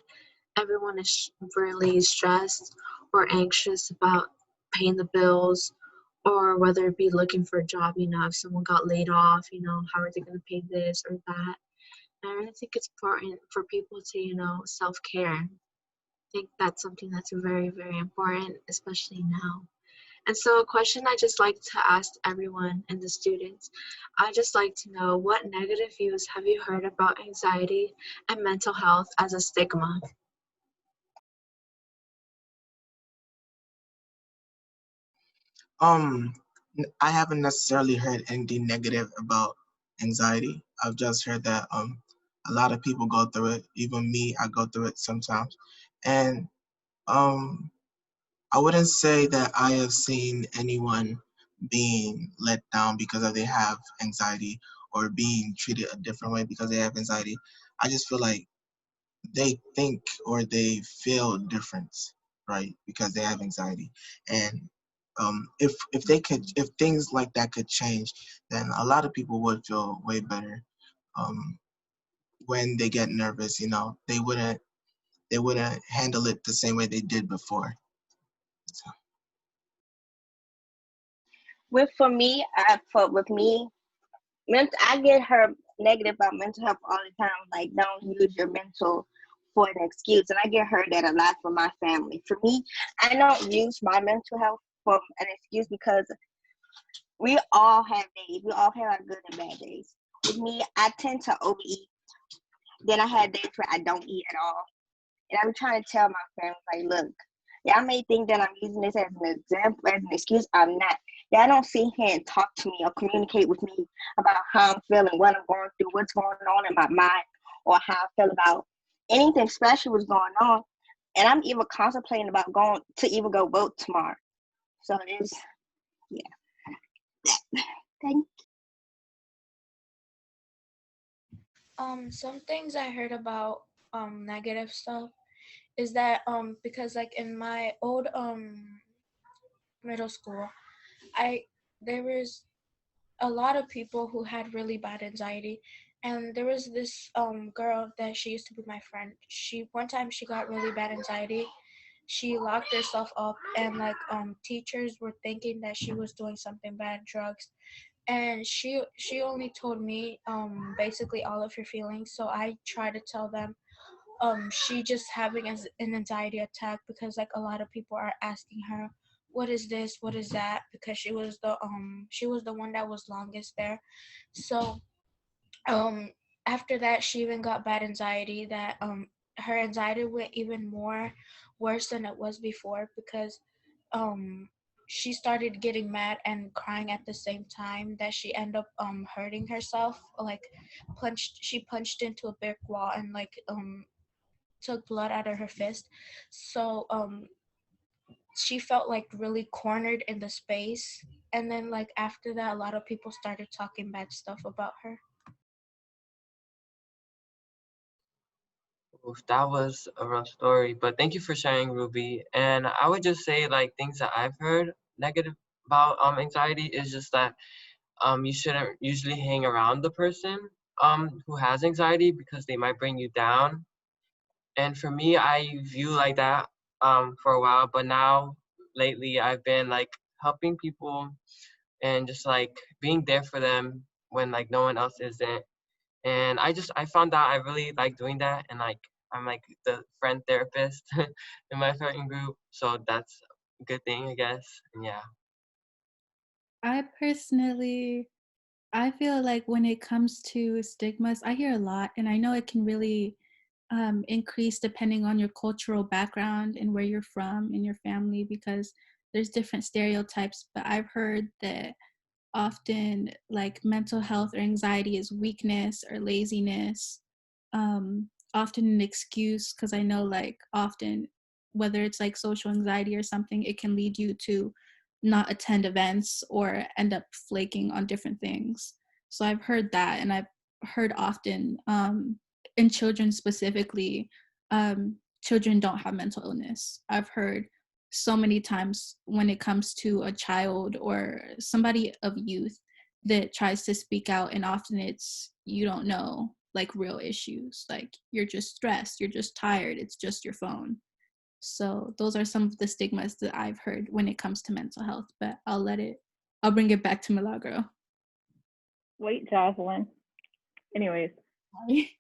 Everyone is really stressed or anxious about paying the bills, or whether it be looking for a job, if someone got laid off, how are they going to pay this or that. I really think it's important for people to, self-care. I think that's something that's very, very important, especially now. And so a question I just like to ask everyone and the students, I just like to know, what negative views have you heard about anxiety and mental health as a stigma? I haven't necessarily heard anything negative about anxiety. I've just heard that a lot of people go through it. Even me, I go through it sometimes. And um I wouldn't say that I have seen anyone being let down because of they have anxiety or being treated a different way because they have anxiety. I just feel like they think or they feel different, right? Because they have anxiety. And if things like that could change, then a lot of people would feel way better. Um, when they get nervous, they wouldn't handle it the same way they did before. So. With me, I get her negative about mental health all the time. Like, don't use your mental for an excuse, and I get heard that a lot from my family. For me, I don't use my mental health for an excuse because we all have days. We all have our good and bad days. With me, I tend to overeat. Then I have days where I don't eat at all. And I'm trying to tell my family, like, look, y'all may think that I'm using this as an example, as an excuse. I'm not. Y'all don't sit here and talk to me or communicate with me about how I'm feeling, what I'm going through, what's going on in my mind, or how I feel about anything special was going on. And I'm even contemplating about going to even go vote tomorrow. So it is, yeah. Thank Some things I heard about negative stuff is that because like in my old middle school, there was a lot of people who had really bad anxiety, and there was this girl that she used to be my friend. One time she got really bad anxiety. She locked herself up, and like teachers were thinking that she was doing something bad, drugs, and she only told me basically all of her feelings. So I try to tell them she just having an anxiety attack, because like a lot of people are asking her, what is this, what is that, because she was the one that was longest there. So um after that she even got bad anxiety, that her anxiety went even more worse than it was before, because um she started getting mad and crying at the same time, that she ended up hurting herself, like she punched into a brick wall and like took blood out of her fist. So she felt like really cornered in the space, and then like after that a lot of people started talking bad stuff about her. Oof, that was a rough story, but thank you for sharing, Ruby. And I would just say, like, things that I've heard negative about anxiety is just that you shouldn't usually hang around the person who has anxiety, because they might bring you down. And for me, I view like that for a while, but now lately I've been like helping people and just like being there for them when like no one else isn't. And I found out I really like doing that, and like I'm like the friend therapist in my friend group, so that's a good thing, I guess. And yeah. I personally, I feel like when it comes to stigmas, I hear a lot, and I know it can really increase depending on your cultural background and where you're from and your family, because there's different stereotypes. But I've heard that often like mental health or anxiety is weakness or laziness, often an excuse, because I know like often whether it's like social anxiety or something, it can lead you to not attend events or end up flaking on different things. So I've heard that, and I've heard often in children specifically, children don't have mental illness. I've heard so many times when it comes to a child or somebody of youth that tries to speak out, and often it's, you don't know, like real issues, like you're just stressed, you're just tired, it's just your phone. So those are some of the stigmas that I've heard when it comes to mental health, but I'll bring it back to Milagro. Wait, Jocelyn. Anyways, Sorry.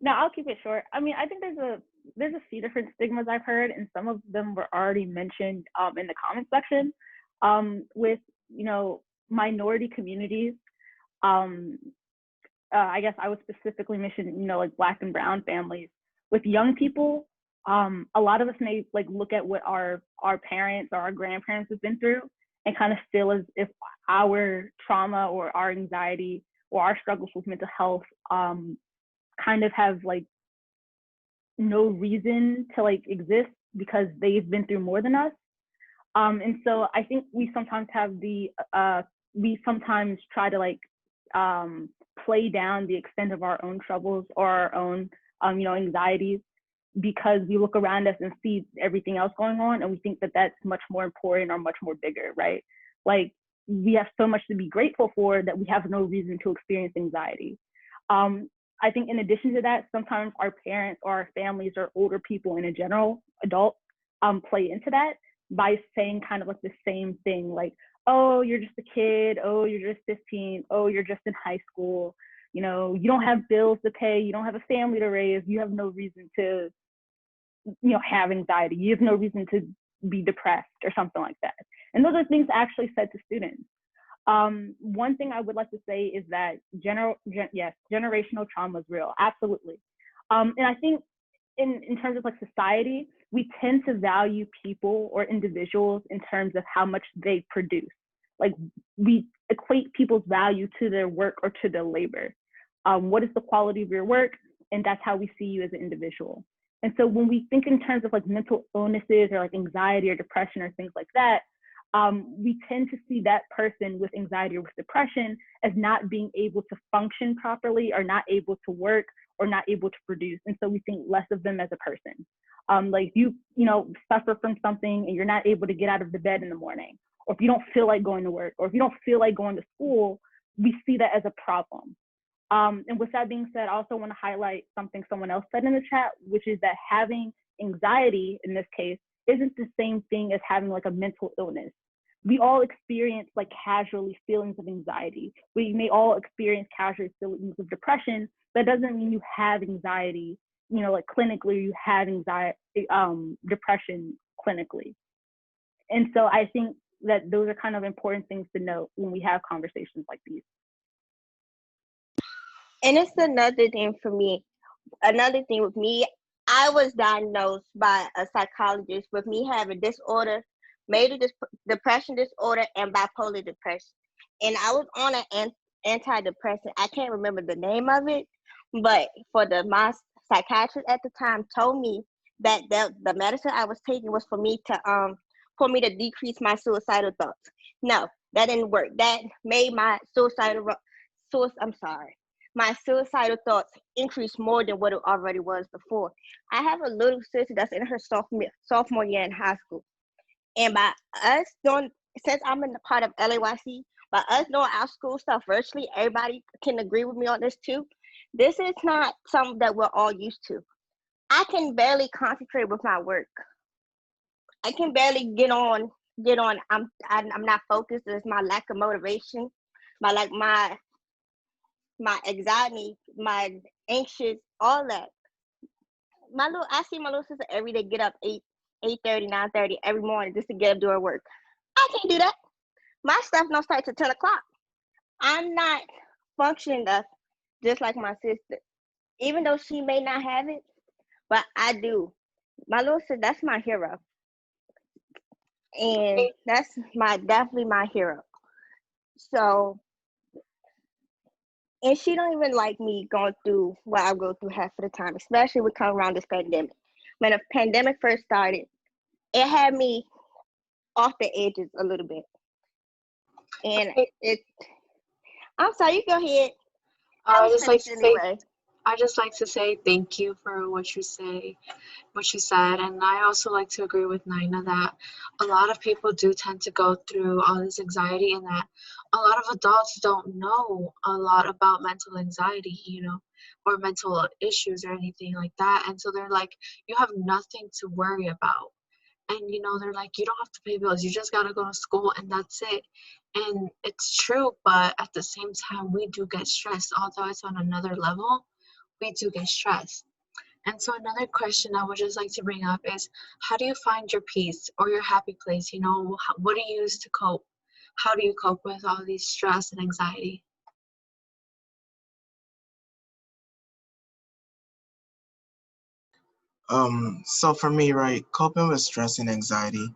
no, I'll keep it short. I mean, I think there's a few different stigmas I've heard, and some of them were already mentioned in the comment section. With, minority communities, I guess I would specifically mention, like Black and Brown families. With young people, a lot of us may like look at what our parents or our grandparents have been through and kind of feel as if our trauma or our anxiety or our struggles with mental health kind of have like no reason to like exist because they've been through more than us. And so I think we sometimes have we sometimes try to like play down the extent of our own troubles or our own, anxieties, because we look around us and see everything else going on, and we think that that's much more important or much more bigger, right? Like we have so much to be grateful for that we have no reason to experience anxiety. I think in addition to that, sometimes our parents or our families or older people in a general, adults, play into that by saying kind of like the same thing, like, oh, you're just a kid, oh, you're just 15, oh, you're just in high school, you don't have bills to pay, you don't have a family to raise, you have no reason to, have anxiety, you have no reason to be depressed or something like that. And those are things actually said to students. One thing I would like to say is that generational trauma is real, absolutely. And I think in terms of like society, we tend to value people or individuals in terms of how much they produce. Like we equate people's value to their work or to their labor. What is the quality of your work? And that's how we see you as an individual. And so when we think in terms of like mental illnesses or like anxiety or depression or things like that, we tend to see that person with anxiety or with depression as not being able to function properly or not able to work or not able to produce. And so we think less of them as a person. Like you suffer from something and you're not able to get out of the bed in the morning, or if you don't feel like going to work, or if you don't feel like going to school, we see that as a problem. And with that being said, I also want to highlight something someone else said in the chat, which is that having anxiety in this case isn't the same thing as having like a mental illness. We all experience like casually feelings of anxiety. We may all experience casual feelings of depression. That doesn't mean you have anxiety, like clinically you have anxiety, depression clinically. And so I think that those are kind of important things to note when we have conversations like these. And it's another thing for me. Another thing with me, I was diagnosed by a psychologist with me having disorder, major depression disorder, and bipolar depression. And I was on an antidepressant. I can't remember the name of it, but my psychiatrist at the time told me that the medicine I was taking was for me to decrease my suicidal thoughts. No, that didn't work. That made my my suicidal thoughts increase more than what it already was before. I have a little sister that's in her sophomore year in high school. And by us doing, since I'm in the part of LAYC, by us doing our school stuff virtually, everybody can agree with me on this too. This is not something that we're all used to. I can barely concentrate with my work. I can barely get on. I'm not focused. It's my lack of motivation, my anxiety, my anxious, all that. I see my little sister every day get up 8:30, 9:30 every morning just to get up doing work. I can't do that. My stuff don't start till 10 o'clock. I'm not functioning enough, just like my sister. Even though she may not have it, but I do. My little sister, that's my hero. And that's definitely my hero. So, and she don't even like me going through what I go through half of the time, especially when come around this pandemic. When the pandemic first started, it had me off the edges a little bit. And I'm sorry, you go ahead. I just like to say thank you for what you said, and I also like to agree with Nina that a lot of people do tend to go through all this anxiety, and that a lot of adults don't know a lot about mental anxiety, or mental issues or anything like that, and so they're like, you have nothing to worry about. And they're like, you don't have to pay bills, you just gotta go to school and that's it. And it's true, but at the same time we do get stressed, although it's on another level. We do get stressed. And so another question I would just like to bring up is, how do you find your peace or your happy place? You know, what do you use to cope? How do you cope with all these stress and anxiety? So for me, right, coping with stress and anxiety,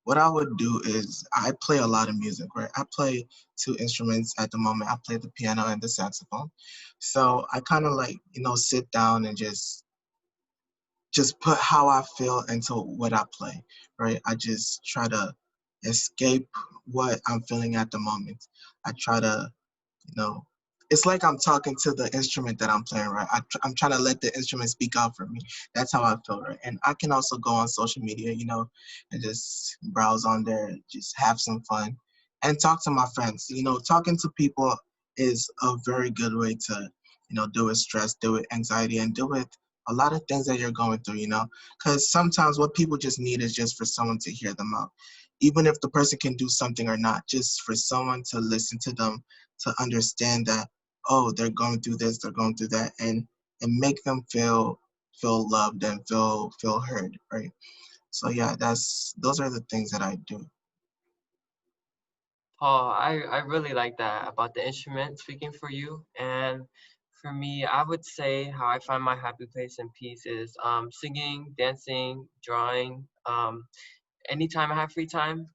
what I would do is I play a lot of music, right? I play two instruments at the moment. I play the piano and the saxophone. So I kind of like, sit down and just put how I feel into what I play, right? I just try to escape what I'm feeling at the moment. I try to, you know, it's like I'm talking to the instrument that I'm playing, right? I'm trying to let the instrument speak out for me. That's how I feel, right? And I can also go on social media, and just browse on there, just have some fun and talk to my friends. Talking to people is a very good way to, deal with stress, deal with anxiety, and deal with a lot of things that you're going through, because sometimes what people just need is just for someone to hear them out. Even if the person can do something or not, just for someone to listen to them, to understand that, oh, they're going through this, they're going through that, and make them feel loved and feel heard, right? So yeah, those are the things that I do. Paul, I really like that about the instrument speaking for you. And for me, I would say how I find my happy place and peace is singing, dancing, drawing, anytime I have free time.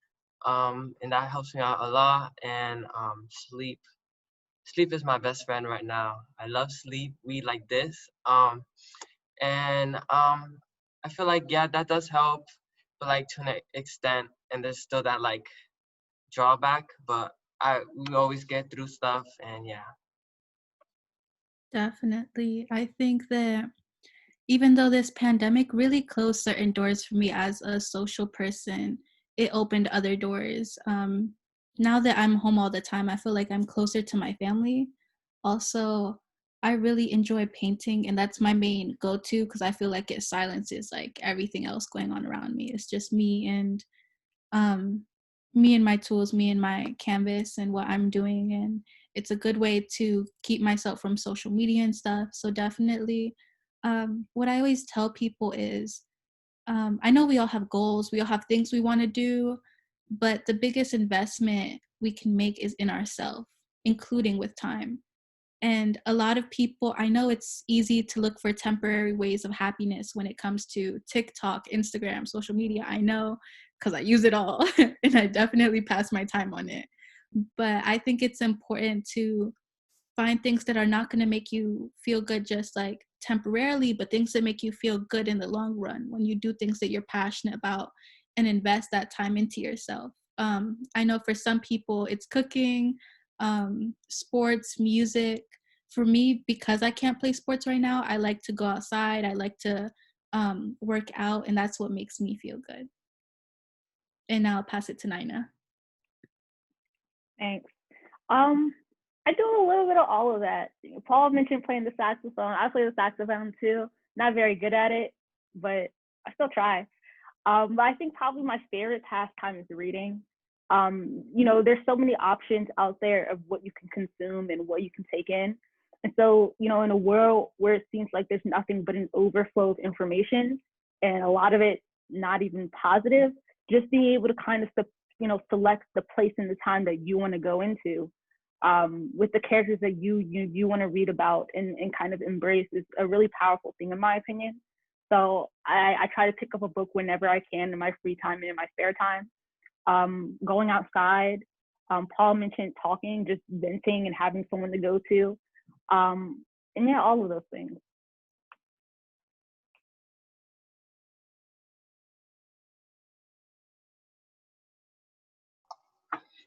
And that helps me out a lot. And sleep. Sleep is my best friend right now. I love sleep. We like this. And I feel like, yeah, that does help, but like to an extent. And there's still that like drawback, but we always get through stuff, and yeah. Definitely. I think that even though this pandemic really closed certain doors for me as a social person, it opened other doors. Now that I'm home all the time, I feel like I'm closer to my family. Also, I really enjoy painting, and that's my main go-to because I feel like it silences like everything else going on around me. It's just um, me and my tools, me and my canvas and what I'm doing. And it's a good way to keep myself from social media and stuff. So definitely, what I always tell people is, I know we all have goals, we all have things we want to do, but the biggest investment we can make is in ourselves, including with time. And a lot of people, I know it's easy to look for temporary ways of happiness when it comes to TikTok, Instagram, social media. I know because I use it all and I definitely pass my time on it. But I think it's important to find things that are not going to make you feel good just like temporarily, but things that make you feel good in the long run when you do things that you're passionate about and invest that time into yourself. I know for some people it's cooking, sports, music. For me, because I can't play sports right now, I like to go outside. I like to work out, and that's what makes me feel good. And now I'll pass it to Nina. Thanks. I do a little bit of all of that. Paul mentioned playing the saxophone. I play the saxophone too. Not very good at it, but I still try. But I think probably my favorite pastime is reading. There's so many options out there of what you can consume and what you can take in. And so, in a world where it seems like there's nothing but an overflow of information and a lot of it not even positive, just being able to kind of, select the place and the time that you want to go into with the characters that you want to read about and kind of embrace is a really powerful thing, in my opinion. So I try to pick up a book whenever I can in my free time and in my spare time. Going outside, Paul mentioned talking, just venting and having someone to go to. And yeah, all of those things.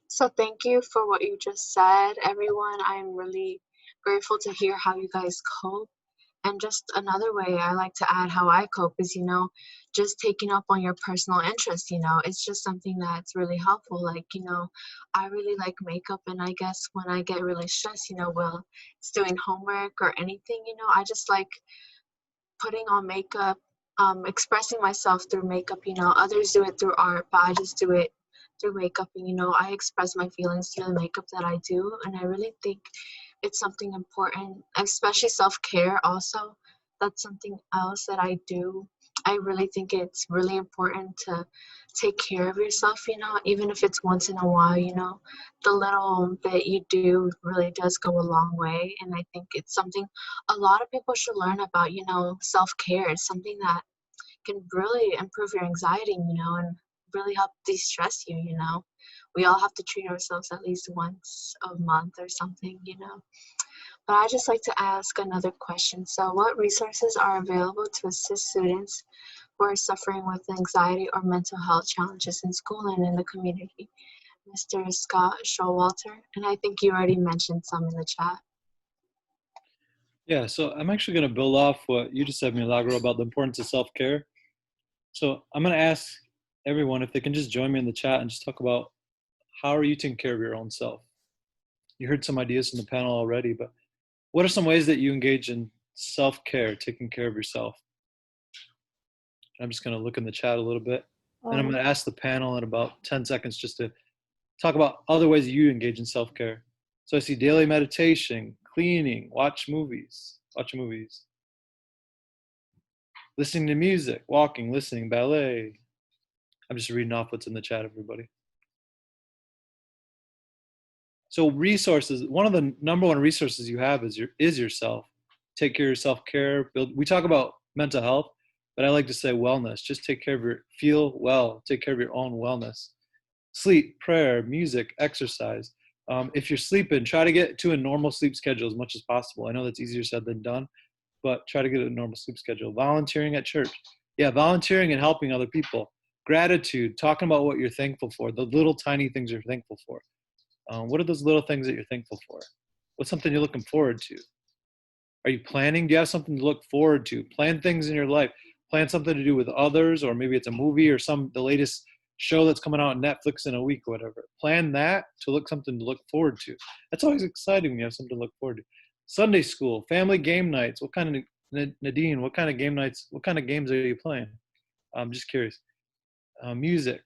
So thank you for what you just said, everyone. I'm really grateful to hear how you guys cope. And just another way I like to add how I cope is, just taking up on your personal interest, it's just something that's really helpful. Like, I really like makeup, and I guess when I get really stressed, well, it's doing homework or anything, I just like putting on makeup, expressing myself through makeup, others do it through art, but I just do it through makeup. And, I express my feelings through the makeup that I do. And I really think it's something important, especially self-care also, that's something else that I do. I really think it's really important to take care of yourself, even if it's once in a while, the little bit you do really does go a long way. And I think it's something a lot of people should learn about, self-care. It's something that can really improve your anxiety, and really help de-stress you. We all have to treat ourselves at least once a month or something. But I'd just like to ask another question. So what resources are available to assist students who are suffering with anxiety or mental health challenges in school and in the community? Mr. Scott Showalter, and I think you already mentioned some in the chat. Yeah, so I'm actually going to build off what you just said, Milagro, about the importance of self-care. So I'm going to ask everyone if they can just join me in the chat and just talk about how are you taking care of your own self? You heard some ideas from the panel already, but what are some ways that you engage in self-care, taking care of yourself? I'm just going to look in the chat a little bit, and I'm going to ask the panel in about 10 seconds just to talk about other ways you engage in self-care. So I see daily meditation, cleaning, watch movies, listening to music, walking, listening, ballet. I'm just reading off what's in the chat, everybody. So resources, one of the number one resources you have is yourself. Take care of your self-care. We talk about mental health, but I like to say wellness. Just take care of feel well, take care of your own wellness. Sleep, prayer, music, exercise. If you're sleeping, try to get to a normal sleep schedule as much as possible. I know that's easier said than done, but try to get a normal sleep schedule. Volunteering at church. Yeah, volunteering and helping other people. Gratitude, talking about what you're thankful for, the little tiny things you're thankful for. What are those little things that you're thankful for? What's something you're looking forward to? Are you planning? Do you have something to look forward to? Plan things in your life. Plan something to do with others, or maybe it's a movie or the latest show that's coming out on Netflix in a week or whatever. Plan that to something to look forward to. That's always exciting when you have something to look forward to. Sunday school, family game nights. What kind of, Nadine, what kind of game nights, what kind of games are you playing? I'm just curious. Music,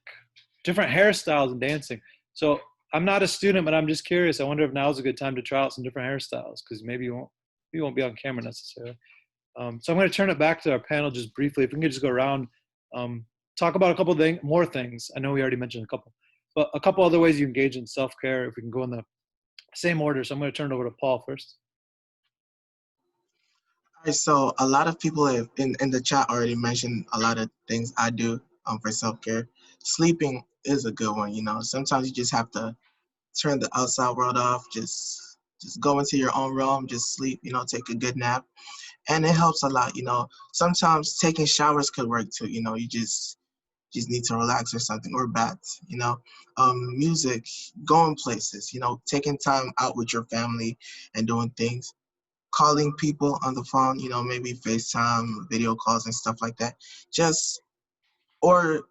different hairstyles and dancing. So I'm not a student, but I'm just curious. I wonder if now's a good time to try out some different hairstyles, because maybe you won't be on camera necessarily. So I'm going to turn it back to our panel just briefly. If we can just go around, talk about a couple of more things. I know we already mentioned a couple, but a couple other ways you engage in self-care, if we can go in the same order. So I'm going to turn it over to Paul first. All right, so a lot of people have in the chat already mentioned a lot of things I do for self-care. Sleeping is a good one. Sometimes you just have to turn the outside world off, just go into your own realm, just sleep, take a good nap. And it helps a lot. Sometimes taking showers could work too. You just need to relax or something, or baths. Music, going places, taking time out with your family and doing things, calling people on the phone, maybe FaceTime, video calls and stuff like that. Or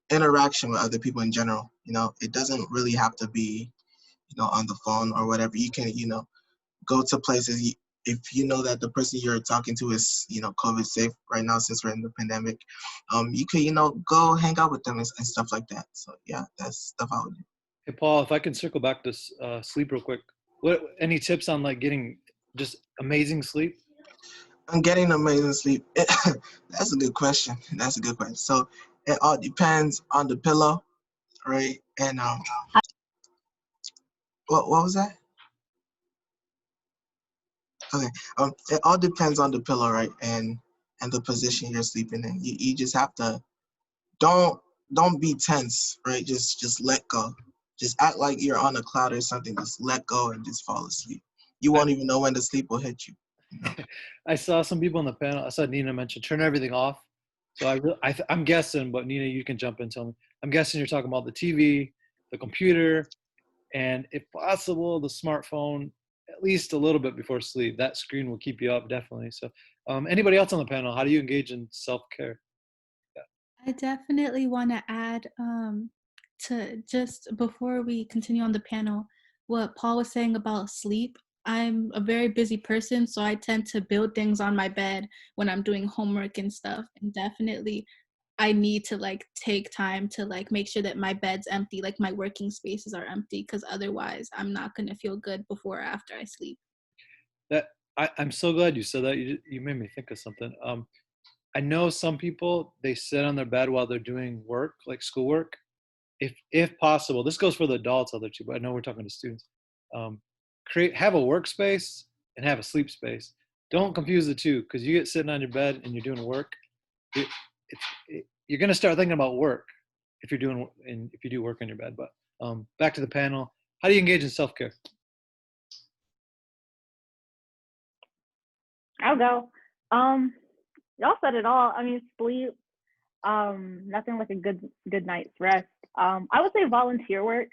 interaction with other people in general. It doesn't really have to be, on the phone or whatever. You can, go to places. If you know that the person you're talking to is, COVID safe right now since we're in the pandemic, you could, go hang out with them and stuff like that. So yeah, that's stuff I would do. Hey, Paul, if I can circle back to sleep real quick. Any tips on getting just amazing sleep? I'm getting amazing sleep. That's a good question. So it all depends on the pillow, right? And what was that? Okay. It all depends on the pillow, right? And the position you're sleeping in. You just have to don't be tense, right? Just let go. Just act like you're on a cloud or something. Just let go and just fall asleep. You won't even know when the sleep will hit you. I saw some people on the panel. I saw Nina mention turn everything off. So I'm guessing, but Nina, you can jump in and tell me. I'm guessing you're talking about the TV, the computer, and if possible, the smartphone, at least a little bit before sleep. That screen will keep you up, definitely. So anybody else on the panel, how do you engage in self-care? Yeah. I definitely want to add to just before we continue on the panel, what Paul was saying about sleep. I'm a very busy person, so I tend to build things on my bed when I'm doing homework and stuff. And definitely I need to take time to make sure that my bed's empty, my working spaces are empty, because otherwise I'm not going to feel good before or after I sleep. That I'm so glad you said that. You made me think of something. I know some people, they sit on their bed while they're doing work, like schoolwork. If possible, this goes for the adults out there too, but I know we're talking to students. Um, have a workspace and have a sleep space. Don't confuse the two, because you get sitting on your bed and you're doing work. You're going to start thinking about work if you do work in your bed. But back to the panel. How do you engage in self-care? I'll go. Y'all said it all. I mean, sleep. Nothing like a good night's rest. I would say volunteer work.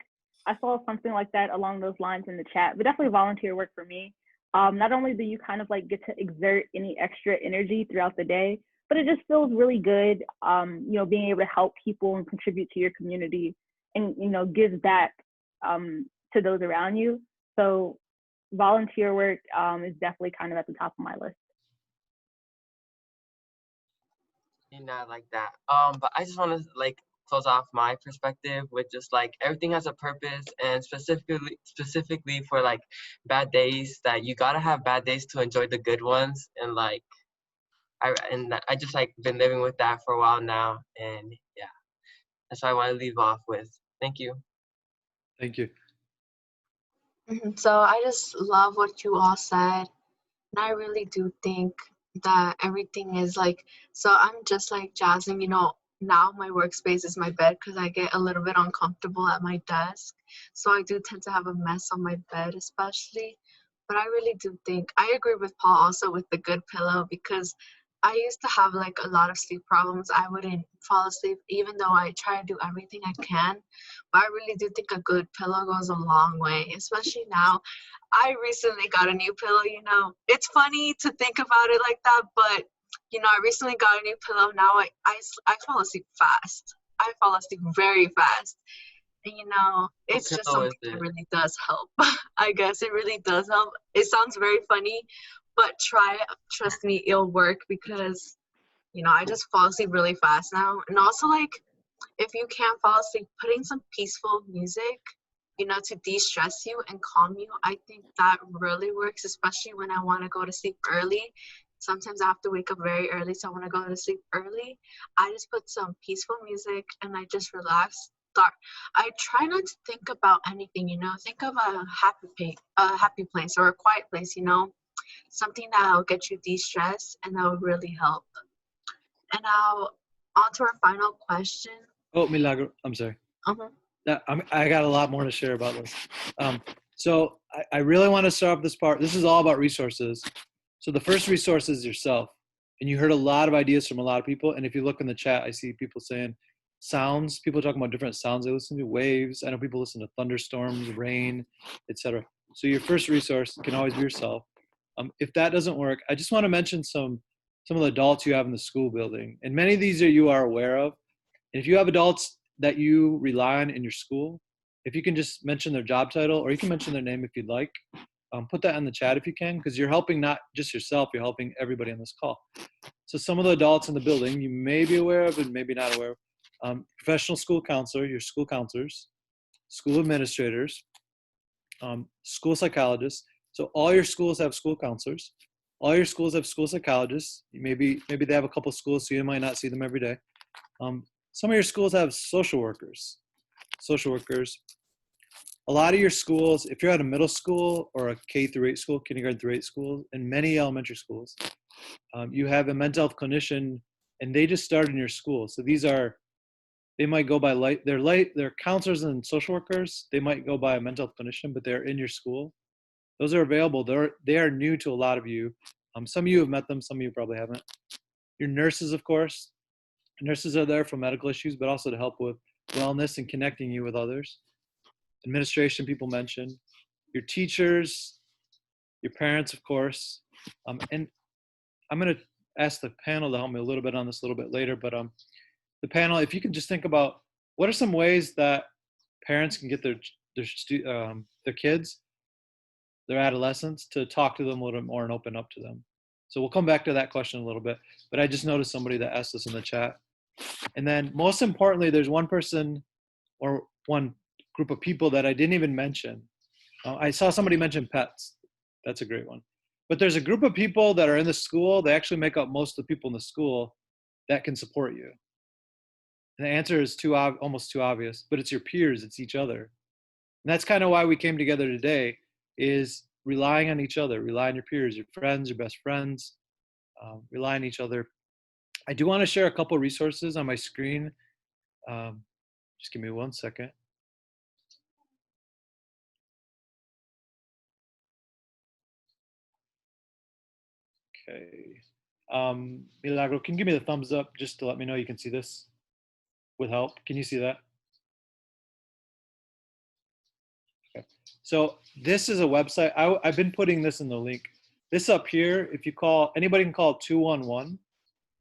I saw something like that along those lines in the chat, but definitely volunteer work for me. Not only do you kind of like get to exert any extra energy throughout the day, but it just feels really good, being able to help people and contribute to your community and, give back to those around you. So volunteer work is definitely kind of at the top of my list. Not like that. But I just want to like close off my perspective with just like everything has a purpose, and specifically for like bad days, that you gotta have bad days to enjoy the good ones. And like I just like been living with that for a while now, and yeah, that's what I want to leave off with. Thank you. Thank you. So I just love what you all said. And I really do think that everything is like, so I'm just like Jasmine, now my workspace is my bed because I get a little bit uncomfortable at my desk. So I do tend to have a mess on my bed, especially. But I really do think, I agree with Paul also with the good pillow, because I used to have like a lot of sleep problems. I wouldn't fall asleep even though I try to do everything I can. But I really do think a good pillow goes a long way, especially now. I recently got a new pillow, It's funny to think about it like that, but, I recently got a new pillow. Now I fall asleep fast. I fall asleep very fast. And, it's just something that really does help. I guess it really does help. It sounds very funny, but try it. Trust me, it'll work because, I just fall asleep really fast now. And also, like, if you can't fall asleep, putting some peaceful music, to de-stress you and calm you, I think that really works, especially when I want to go to sleep early. Sometimes I have to wake up very early, so I want to go to sleep early. I just put some peaceful music and I just relax. I try not to think about anything, think of a happy place or a quiet place, something that'll get you de-stressed, and that will really help. And now on to our final question. Oh, Milagro, I'm sorry. Uh-huh. I got a lot more to share about this. So I really want to start off this part. This is all about resources. So the first resource is yourself. And you heard a lot of ideas from a lot of people. And if you look in the chat, I see people saying sounds. People talking about different sounds they listen to, waves. I know people listen to thunderstorms, rain, etc. So your first resource can always be yourself. If that doesn't work, I just want to mention some of the adults you have in the school building. And many of these you are aware of. And if you have adults that you rely on in your school, if you can just mention their job title, or you can mention their name if you'd like. Put that in the chat if you can, because you're helping not just yourself, you're helping everybody on this call. So some of the adults in the building you may be aware of and maybe not aware of. Professional school counselor, your school counselors, school administrators, school psychologists. So all your schools have school counselors. All your schools have school psychologists. Maybe they have a couple schools, so you might not see them every day. Some of your schools have social workers. A lot of your schools, if you're at a middle school or a K through 8 school, kindergarten through 8 school, and many elementary schools, you have a mental health clinician, and they just started in your school. So they might go by they're counselors and social workers. They might go by a mental health clinician, but they're in your school. Those are available. They are new to a lot of you. Some of you have met them, some of you probably haven't. Your nurses, of course. Nurses are there for medical issues, but also to help with wellness and connecting you with others. Administration, people mentioned. Your teachers, your parents, of course. And I'm going to ask the panel to help me a little bit on this a little bit later, but the panel, if you can just think about what are some ways that parents can get their kids, their adolescents, to talk to them a little bit more and open up to them. So we'll come back to that question a little bit, but I just noticed somebody that asked this in the chat. And then most importantly, there's one person or one group of people that I didn't even mention. I saw somebody mention pets. That's a great one. But there's a group of people that are in the school, they actually make up most of the people in the school that can support you. And the answer is almost too obvious, but it's your peers, it's each other. And that's kind of why we came together today, is relying on each other, rely on your peers, your friends, your best friends, rely on each other. I do want to share a couple resources on my screen. Just give me 1 second. Okay. Milagro, can you give me the thumbs up just to let me know you can see this with help? Can you see that? Okay. So this is a website. I've been putting this in the link. This up here, if you call, anybody can call 211.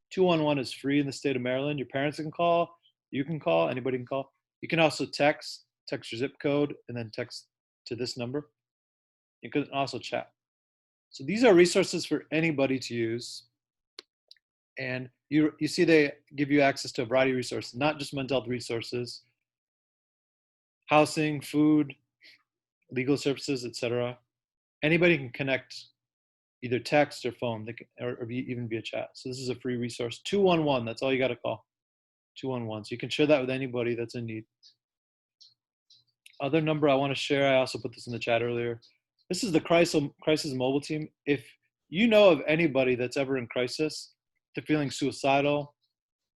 211 is free in the state of Maryland. Your parents can call, you can call, anybody can call. You can also text your zip code and then text to this number. You can also chat. So these are resources for anybody to use. And you see they give you access to a variety of resources, not just mental health resources, housing, food, legal services, etc. Anybody can connect, either text or phone, they can, or even via chat. So this is a free resource. 211, that's all you got to call. 211. So you can share that with anybody that's in need. Other number I want to share, I also put this in the chat earlier. This is the crisis mobile team. If you know of anybody that's ever in crisis, they're feeling suicidal,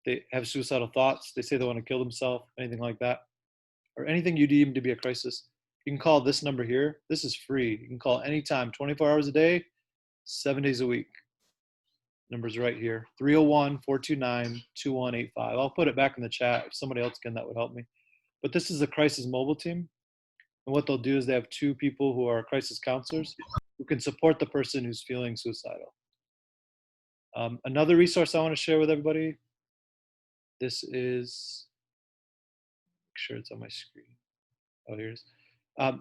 they have suicidal thoughts, they say they want to kill themselves, anything like that, or anything you deem to be a crisis, you can call this number here. This is free. You can call anytime, 24 hours a day, 7 days a week. Number's right here, 301-429-2185. I'll put it back in the chat. If somebody else can, that would help me. But this is the crisis mobile team. And what they'll do is they have 2 people who are crisis counselors who can support the person who's feeling suicidal. Another resource I want to share with everybody, this is, make sure it's on my screen. Oh, here it is.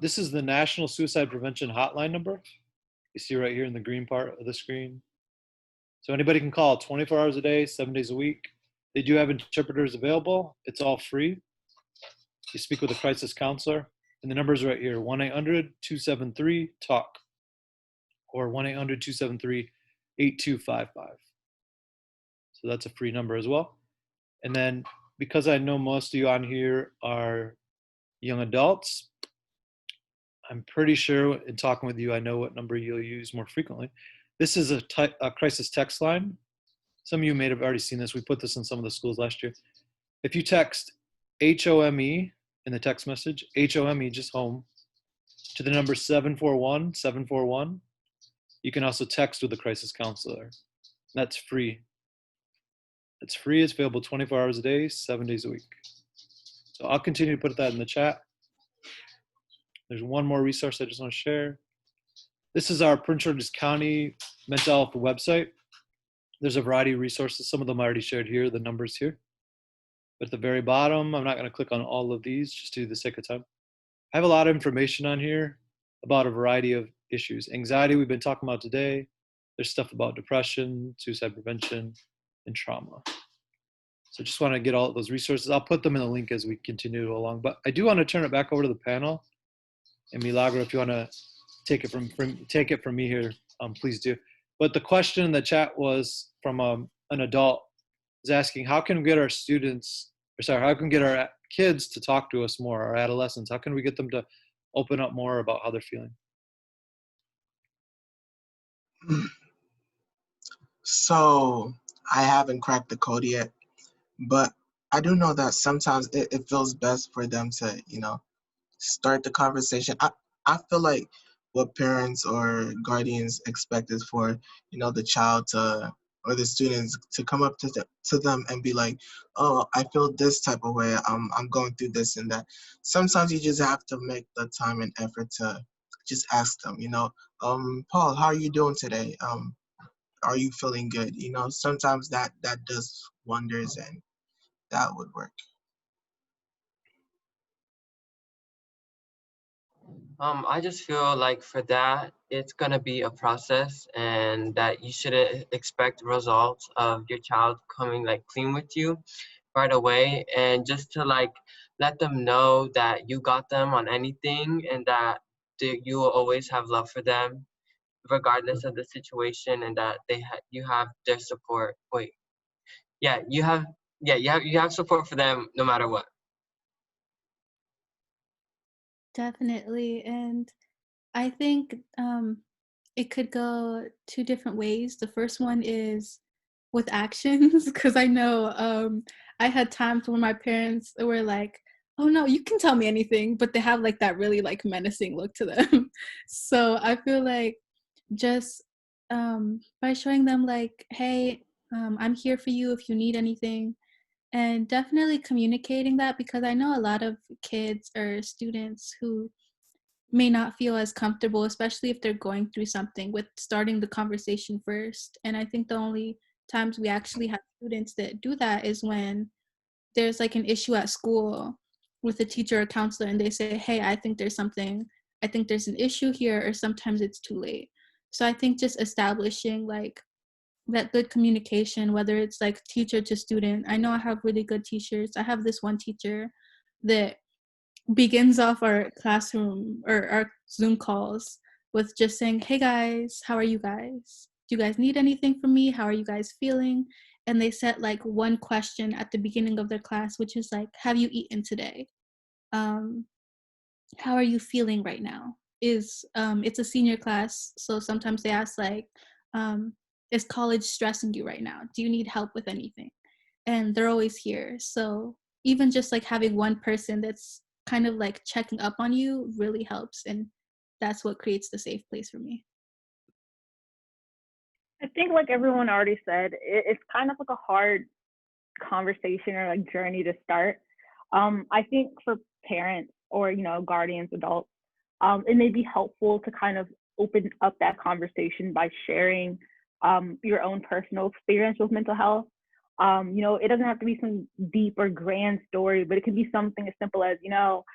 This is the National Suicide Prevention Hotline number. You see right here in the green part of the screen. So anybody can call 24 hours a day, 7 days a week. They do have interpreters available. It's all free. You speak with a crisis counselor. And the number is right here, 1-800-273-TALK or 1-800-273-8255. So that's a free number as well. And then because I know most of you on here are young adults, I'm pretty sure in talking with you, I know what number you'll use more frequently. This is a crisis text line. Some of you may have already seen this. We put this in some of the schools last year. If you text HOME in the text message, HOME, just home, to the number 741-741, you can also text with a crisis counselor. That's free. It's free. It's available 24 hours a day, 7 days a week. So I'll continue to put that in the chat. There's one more resource I just want to share. This is our Prince George's County mental health website. There's a variety of resources. Some of them I already shared here, the numbers here. But at the very bottom, I'm not going to click on all of these just to the sake of time. I have a lot of information on here about a variety of issues. Anxiety, we've been talking about today. There's stuff about depression, suicide prevention, and trauma. So just want to get all of those resources. I'll put them in the link as we continue along. But I do want to turn it back over to the panel. And Milagro, if you want to take it from me here, please do. But the question in the chat was from an adult, is asking, how can we get our students, or sorry, how can we get our kids to talk to us more, our adolescents? How can we get them to open up more about how they're feeling? So I haven't cracked the code yet, but I do know that sometimes it feels best for them to, start the conversation. I feel like what parents or guardians expect is for, the child to, or the students to come up to them and be like, oh, I feel this type of way. I'm going through this and that. Sometimes you just have to make the time and effort to just ask them, Paul, how are you doing today? Are you feeling good? Sometimes that does wonders, and that would work. I just feel like for that, it's gonna be a process, and that you shouldn't expect results of your child coming like clean with you right away, and just to like let them know that you got them on anything, and that you will always have love for them regardless of the situation, and that you have their support. Wait, yeah, you have support for them no matter what. Definitely. And I think it could go two different ways. The first one is with actions, because I know I had times where my parents were like, oh no, you can tell me anything, but they have like that really like menacing look to them. So I feel like just by showing them like, hey, I'm here for you if you need anything, and definitely communicating that, because I know a lot of kids or students who may not feel as comfortable, especially if they're going through something, with starting the conversation first. And I think the only times we actually have students that do that is when there's like an issue at school with a teacher or counselor and they say, hey, I think there's an issue here, or sometimes it's too late. So I think just establishing like that good communication, whether it's like teacher to student. I know I have really good teachers. I have this one teacher that begins off our classroom or our Zoom calls with just saying, hey guys, how are you guys? Do you guys need anything from me? How are you guys feeling? And they set like one question at the beginning of their class, which is like, have you eaten today? How are you feeling right now? It's a senior class, so sometimes they ask like, is college stressing you right now? Do you need help with anything? And they're always here. So even just like having one person that's kind of like checking up on you really helps, and that's what creates the safe place for me. I think like everyone already said, it's kind of like a hard conversation or like journey to start. I think for parents or, you know, guardians, adults, it may be helpful to kind of open up that conversation by sharing your own personal experience with mental health. You know, it doesn't have to be some deep or grand story, but it could be something as simple as, you know,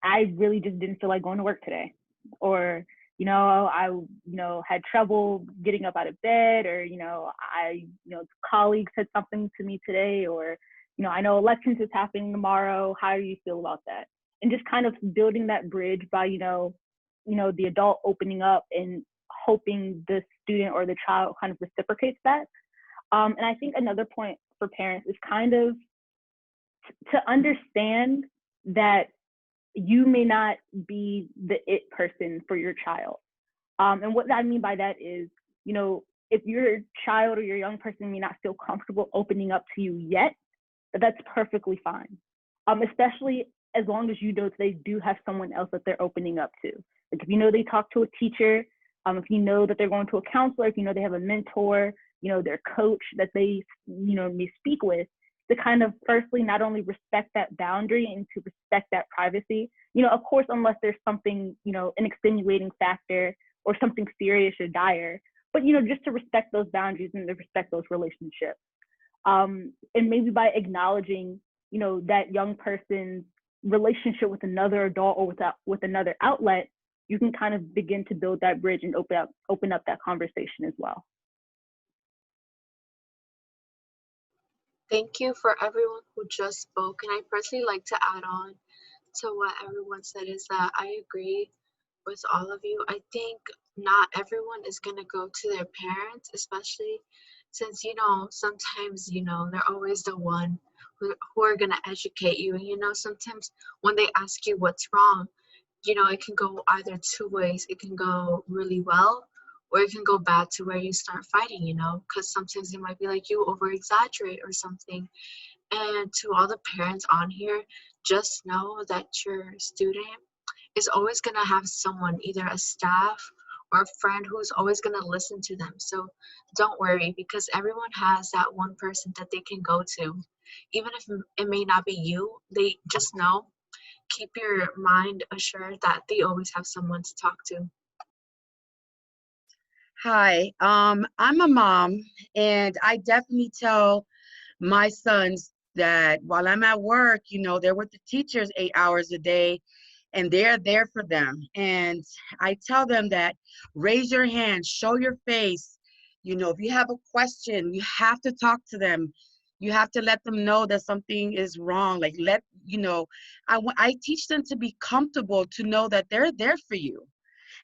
I really just didn't feel like going to work today, or you know, I had trouble getting up out of bed, or colleagues said something to me today, or you know, I know elections is happening tomorrow. How do you feel about that? And just kind of building that bridge by the adult opening up and hoping the student or the child kind of reciprocates that. And I think another point for parents is kind of to understand that you may not be the it person for your child. And what I mean by that is, you know, if your child or your young person may not feel comfortable opening up to you yet, that's perfectly fine. Especially as long as you know that they do have someone else that they're opening up to. Like if you know they talk to a teacher, if you know that they're going to a counselor, if you know they have a mentor, you know, their coach that they, you know, may speak with, to kind of firstly not only respect that boundary and to respect that privacy, you know, of course, unless there's something, you know, an extenuating factor or something serious or dire, but, you know, just to respect those boundaries and to respect those relationships. And maybe by acknowledging, you know, that young person's relationship with another adult or with another outlet, you can kind of begin to build that bridge and open up that conversation as well. Thank you for everyone who just spoke. And I personally like to add on to what everyone said is that I agree with all of you. I think not everyone is going to go to their parents, especially since, you know, sometimes, you know, they're always the one who are going to educate you. And, you know, sometimes when they ask you what's wrong, you know, it can go either two ways. It can go really well, or it can go bad to where you start fighting, you know, because sometimes it might be like you over exaggerate or something. And to all the parents on here, just know that your student is always going to have someone, either a staff or a friend, who's always going to listen to them. So don't worry, because everyone has that one person that they can go to. Even if it may not be you, they just know, keep your mind assured that they always have someone to talk to. Hi, I'm a mom, and I definitely tell my sons that while I'm at work, you know, they're with the teachers 8 hours a day, and they're there for them. And I tell them that raise your hand, show your face. You know, if you have a question, you have to talk to them. You have to let them know that something is wrong. Like, I teach them to be comfortable, to know that they're there for you.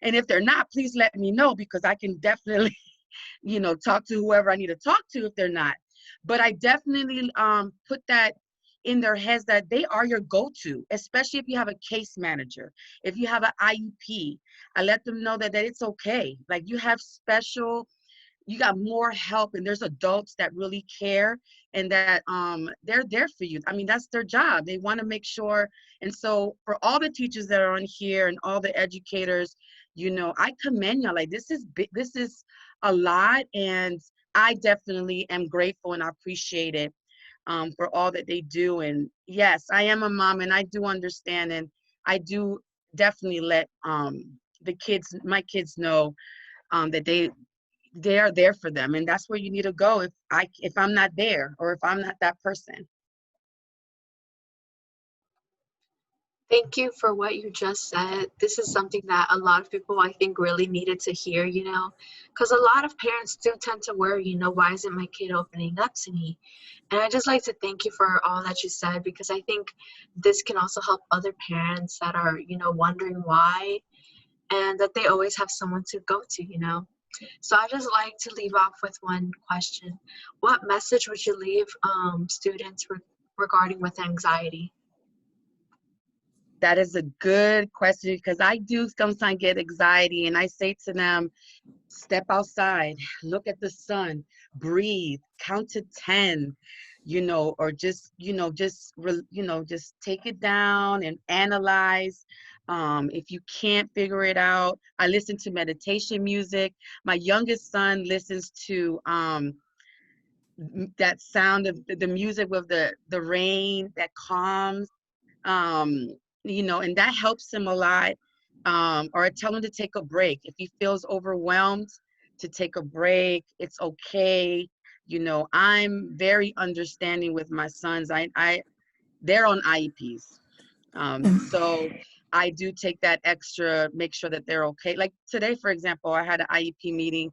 And if they're not, please let me know, because I can definitely, talk to whoever I need to talk to if they're not. But I definitely put that in their heads that they are your go-to, especially if you have a case manager, if you have an IEP. I let them know that it's okay. Like, you have you got more help, and there's adults that really care, and that they're there for you. I mean, that's their job. They want to make sure. And so for all the teachers that are on here and all the educators, I commend y'all. Like, this is big, this is a lot, and I definitely am grateful and I appreciate it for all that they do. And yes, I am a mom, and I do understand, and I do definitely let my kids know that they are there for them, and that's where you need to go if I'm not there, or if I'm not that person. Thank you for what you just said. This is something that a lot of people, I think, really needed to hear, because a lot of parents do tend to worry, why isn't my kid opening up to me? And I just like to thank you for all that you said, because I think this can also help other parents that are, wondering why, and that they always have someone to go to. So I just like to leave off with one question. What message would you leave students regarding with anxiety? That is a good question, because I do sometimes get anxiety, and I say to them, step outside, look at the sun, breathe, count to 10, or just take it down and analyze. If you can't figure it out, I listen to meditation music. My youngest son listens to that sound of the music with the rain that calms, and that helps him a lot. Or I tell him to take a break. If he feels overwhelmed, to take a break. It's okay. I'm very understanding with my sons. They're on IEPs. So I do take that extra, make sure that they're okay. Like today, for example, I had an IEP meeting,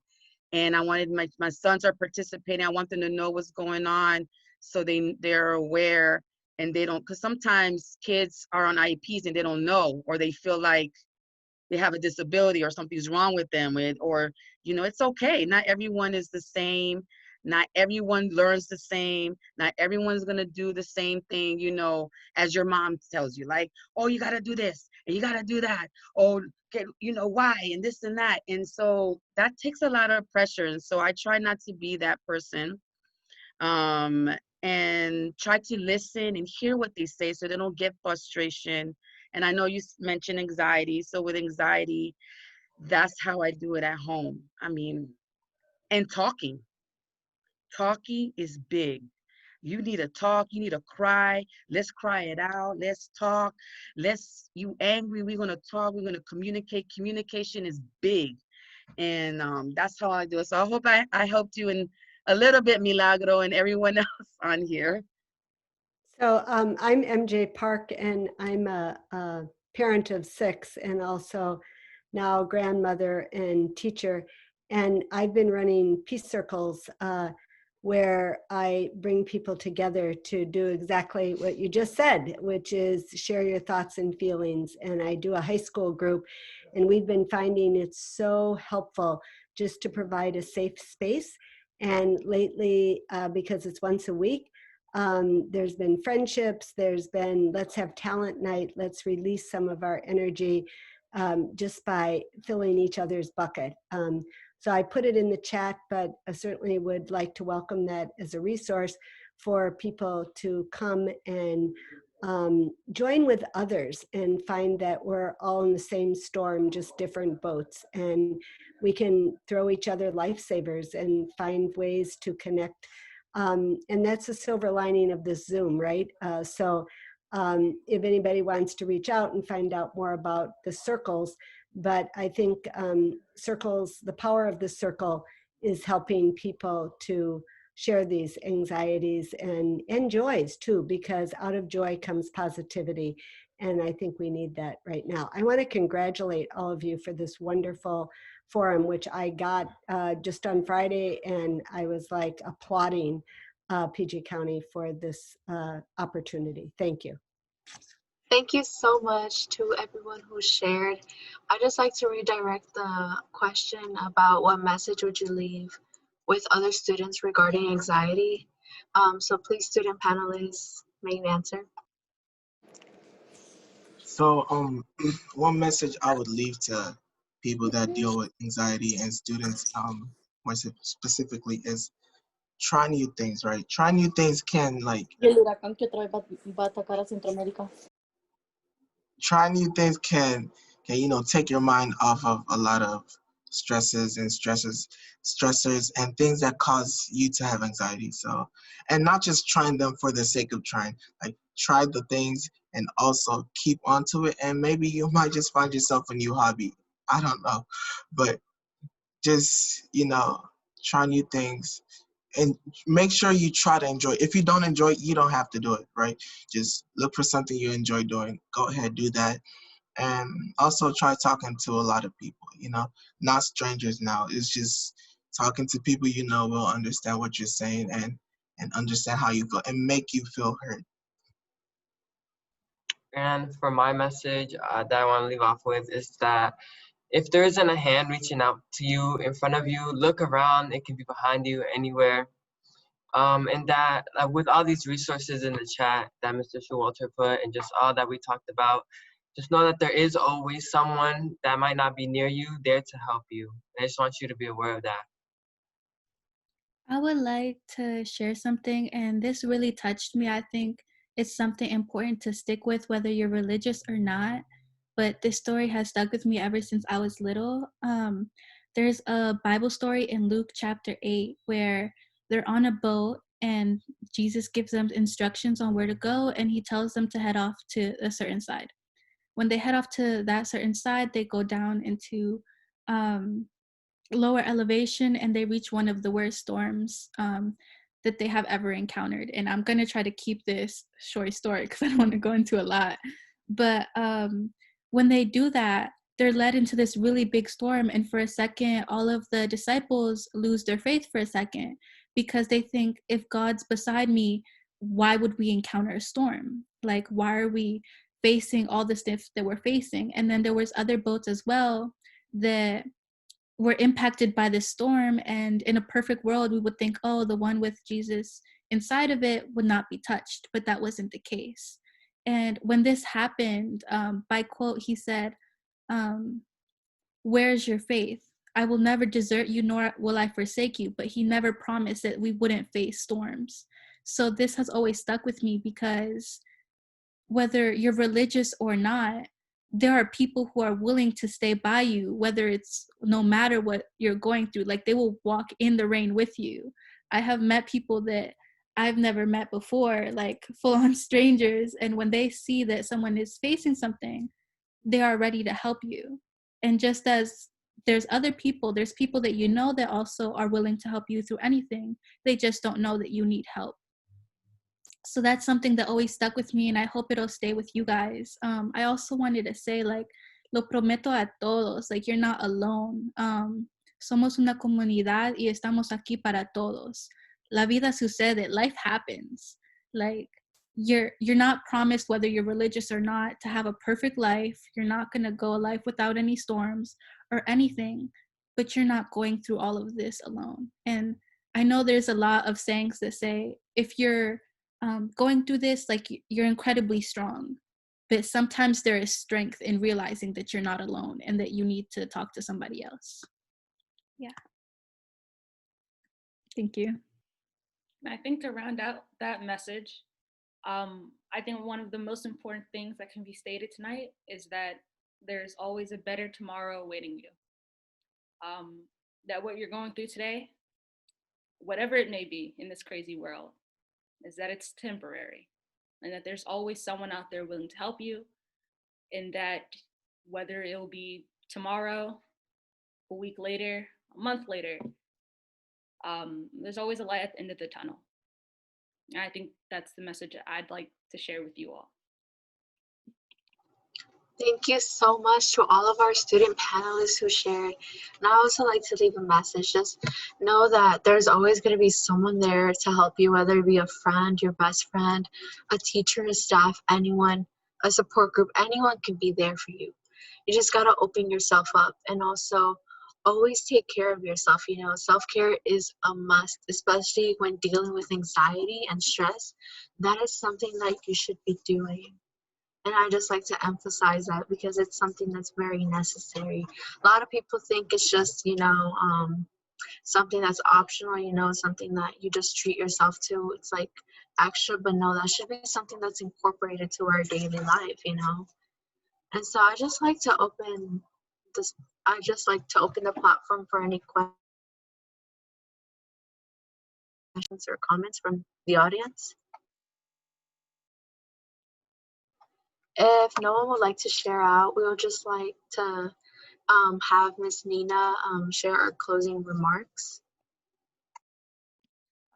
and I wanted my sons are participating. I want them to know what's going on, so they're aware, and they don't, because sometimes kids are on IEPs and they don't know, or they feel like they have a disability or something's wrong with them, or it's okay. Not everyone is the same. Not everyone learns the same. Not everyone's gonna do the same thing, as your mom tells you, like, oh, you gotta do this and you gotta do that. Oh, why, and this and that. And so that takes a lot of pressure. And so I try not to be that person, and try to listen and hear what they say, so they don't get frustration. And I know you mentioned anxiety. So with anxiety, that's how I do it at home. I mean, and talking is big. You need to talk, you need to cry. Let's cry it out. Let's talk. You angry, we're gonna talk, we're gonna communicate. Communication is big. And that's how I do it. So I hope I helped you in a little bit, Milagro, and everyone else on here. So I'm MJ Park, and I'm a parent of 6, and also now grandmother and teacher. And I've been running peace circles where I bring people together to do exactly what you just said, which is share your thoughts and feelings. And I do a high school group, and we've been finding it's so helpful just to provide a safe space. And lately, because it's once a week, there's been friendships, there's been let's have talent night, let's release some of our energy just by filling each other's bucket. So I put it in the chat, but I certainly would like to welcome that as a resource for people to come and join with others and find that we're all in the same storm, just different boats. And we can throw each other lifesavers and find ways to connect. And that's the silver lining of this Zoom, right? So if anybody wants to reach out and find out more about the circles, but I think circles, the power of the circle is helping people to share these anxieties and joys too, because out of joy comes positivity. And I think we need that right now. I want to congratulate all of you for this wonderful forum, which I got just on Friday, and I was like applauding PG County for this opportunity. Thank you. Thank you so much to everyone who shared. I'd just like to redirect the question about what message would you leave with other students regarding anxiety. So please, student panelists, main answer. So, one message I would leave to people that deal with anxiety and students, more specifically, is try new things, right? Try new things can Y el huracán que otra vez va a atacar a Centroamérica. try new things can take your mind off of a lot of stressors and things that cause you to have anxiety. So, and not just trying them for the sake of trying, like try the things and also keep onto it, and maybe you might just find yourself a new hobby. I don't know, but just try new things and make sure you try to enjoy it. If you don't enjoy it, you don't have to do it, right? Just look for something you enjoy doing, go ahead, do that. And also try talking to a lot of people, not strangers now. It's just talking to people will understand what you're saying and understand how you feel and make you feel heard. And for my message that I want to leave off with is that if there isn't a hand reaching out to you in front of you, look around. It can be behind you, anywhere. And that with all these resources in the chat that Mr. Showalter put and just all that we talked about, just know that there is always someone that might not be near you there to help you. I just want you to be aware of that. I would like to share something, and this really touched me. I think it's something important to stick with, whether you're religious or not. But this story has stuck with me ever since I was little. There's a Bible story in Luke chapter 8 where they're on a boat and Jesus gives them instructions on where to go, and he tells them to head off to a certain side. When they head off to that certain side, they go down into lower elevation and they reach one of the worst storms that they have ever encountered. And I'm going to try to keep this short story because I don't want to go into a lot. But when they do that, they're led into this really big storm. And for a second, all of the disciples lose their faith for a second because they think, if God's beside me, why would we encounter a storm? Like, why are we facing all the stuff that we're facing? And then there was other boats as well that were impacted by this storm, and in a perfect world we would think, oh, the one with Jesus inside of it would not be touched, but that wasn't the case. And when this happened, by quote, he said, where's your faith? I will never desert you, nor will I forsake you. But he never promised that we wouldn't face storms. So this has always stuck with me, because whether you're religious or not, there are people who are willing to stay by you, whether it's no matter what you're going through. Like, they will walk in the rain with you. I have met people that I've never met before, like full-on strangers, and when they see that someone is facing something, they are ready to help you. And just as there's people that you know that also are willing to help you through anything, they just don't know that you need help. So that's something that always stuck with me, and I hope it'll stay with you guys. I also wanted to say, like, lo prometo a todos, like, you're not alone. Somos una comunidad y estamos aquí para todos. La vida sucede, life happens. Like, you're not promised, whether you're religious or not, to have a perfect life. You're not going to go a life without any storms or anything, but you're not going through all of this alone. And I know there's a lot of sayings that say, if you're going through this, like, you're incredibly strong, but sometimes there is strength in realizing that you're not alone and that you need to talk to somebody else. Yeah. Thank you. I think to round out that message, I think one of the most important things that can be stated tonight is that there's always a better tomorrow awaiting you. That what you're going through today, whatever it may be in this crazy world, is that it's temporary, and that there's always someone out there willing to help you, and that whether it'll be tomorrow, a week later, a month later, there's always a light at the end of the tunnel. And I think that's the message I'd like to share with you all. Thank you so much to all of our student panelists who shared. And I also like to leave a message. Just know that there's always going to be someone there to help you, whether it be a friend, your best friend, a teacher, a staff, anyone, a support group, anyone can be there for you. You just got to open yourself up, and also always take care of yourself. You know, self-care is a must, especially when dealing with anxiety and stress. That is something that you should be doing. And I just like to emphasize that because it's something that's very necessary. A lot of people think it's just, something that's optional, something that you just treat yourself to. It's like extra, but no, that should be something that's incorporated to our daily life. And so I just like to open the platform for any questions or comments from the audience. If no one would like to share out, we would just like to have Miss Nina share our closing remarks.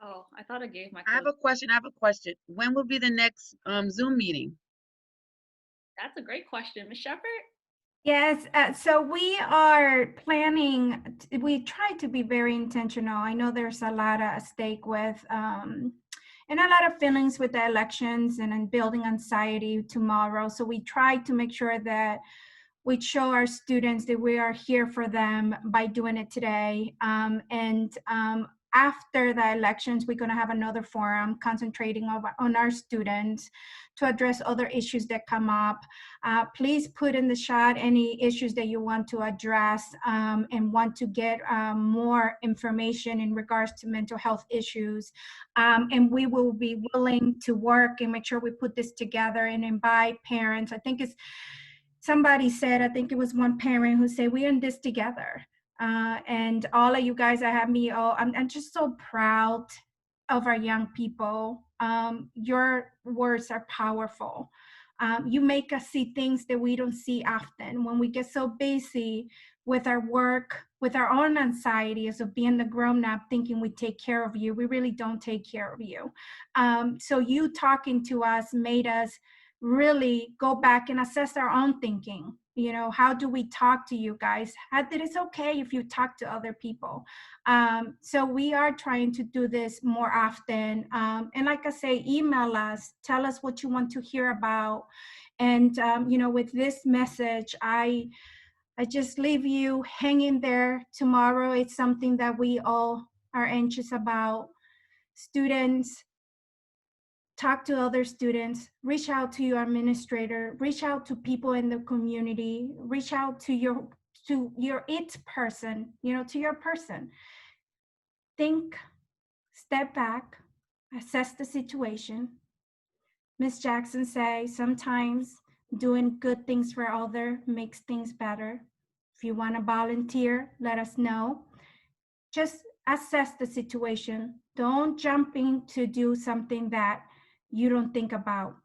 Oh, I thought I gave my. I have a question. When will be the next Zoom meeting? That's a great question, Ms. Shepherd. Yes, so we are planning, we try to be very intentional. I know there's a lot at stake with, and a lot of feelings with the elections and building anxiety tomorrow. So we try to make sure that we show our students that we are here for them by doing it today. After the elections, we're going to have another forum concentrating on our students to address other issues that come up. Please put in the chat any issues that you want to address and want to get more information in regards to mental health issues. And we will be willing to work and make sure we put this together and invite parents. I think somebody said, I think it was one parent who said, we're in this together. And all of you guys that have me, I'm just so proud of our young people. Your words are powerful. You make us see things that we don't see often. When we get so busy with our work, with our own anxieties of being the grown-up, thinking we take care of you, we really don't take care of you. So you talking to us made us really go back and assess our own thinking. How do we talk to you guys? That it's okay if you talk to other people. So we are trying to do this more often. And like I say, email us, tell us what you want to hear about. And, with this message, I just leave you hanging there. Tomorrow, it's something that we all are anxious about. Students, talk to other students, reach out to your administrator, reach out to people in the community, reach out to your it person, to your person. Think, step back, assess the situation. Ms. Jackson say sometimes doing good things for others makes things better. If you want to volunteer, let us know. Just assess the situation. Don't jump in to do something that you don't think about.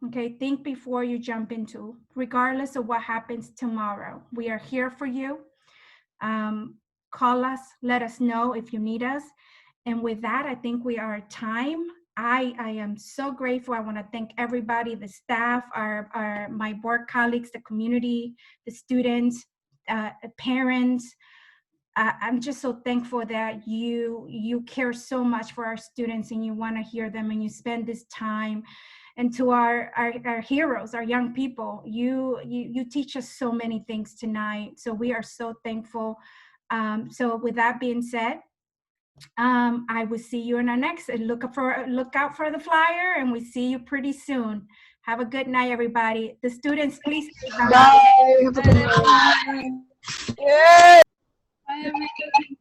Okay, think before you jump into, regardless of what happens tomorrow. We are here for you. Call us, let us know if you need us. And with that, I think we are at time. I am so grateful. I want to thank everybody, the staff, my work colleagues, the community, the students, parents. I'm just so thankful that you care so much for our students and you want to hear them and you spend this time. And to our heroes, our young people, you teach us so many things tonight. So we are so thankful. So with that being said, I will see you in our next. Look out for the flyer, and we see you pretty soon. Have a good night, everybody. The students, please stay home. Bye. Have a good night. Bye, everybody.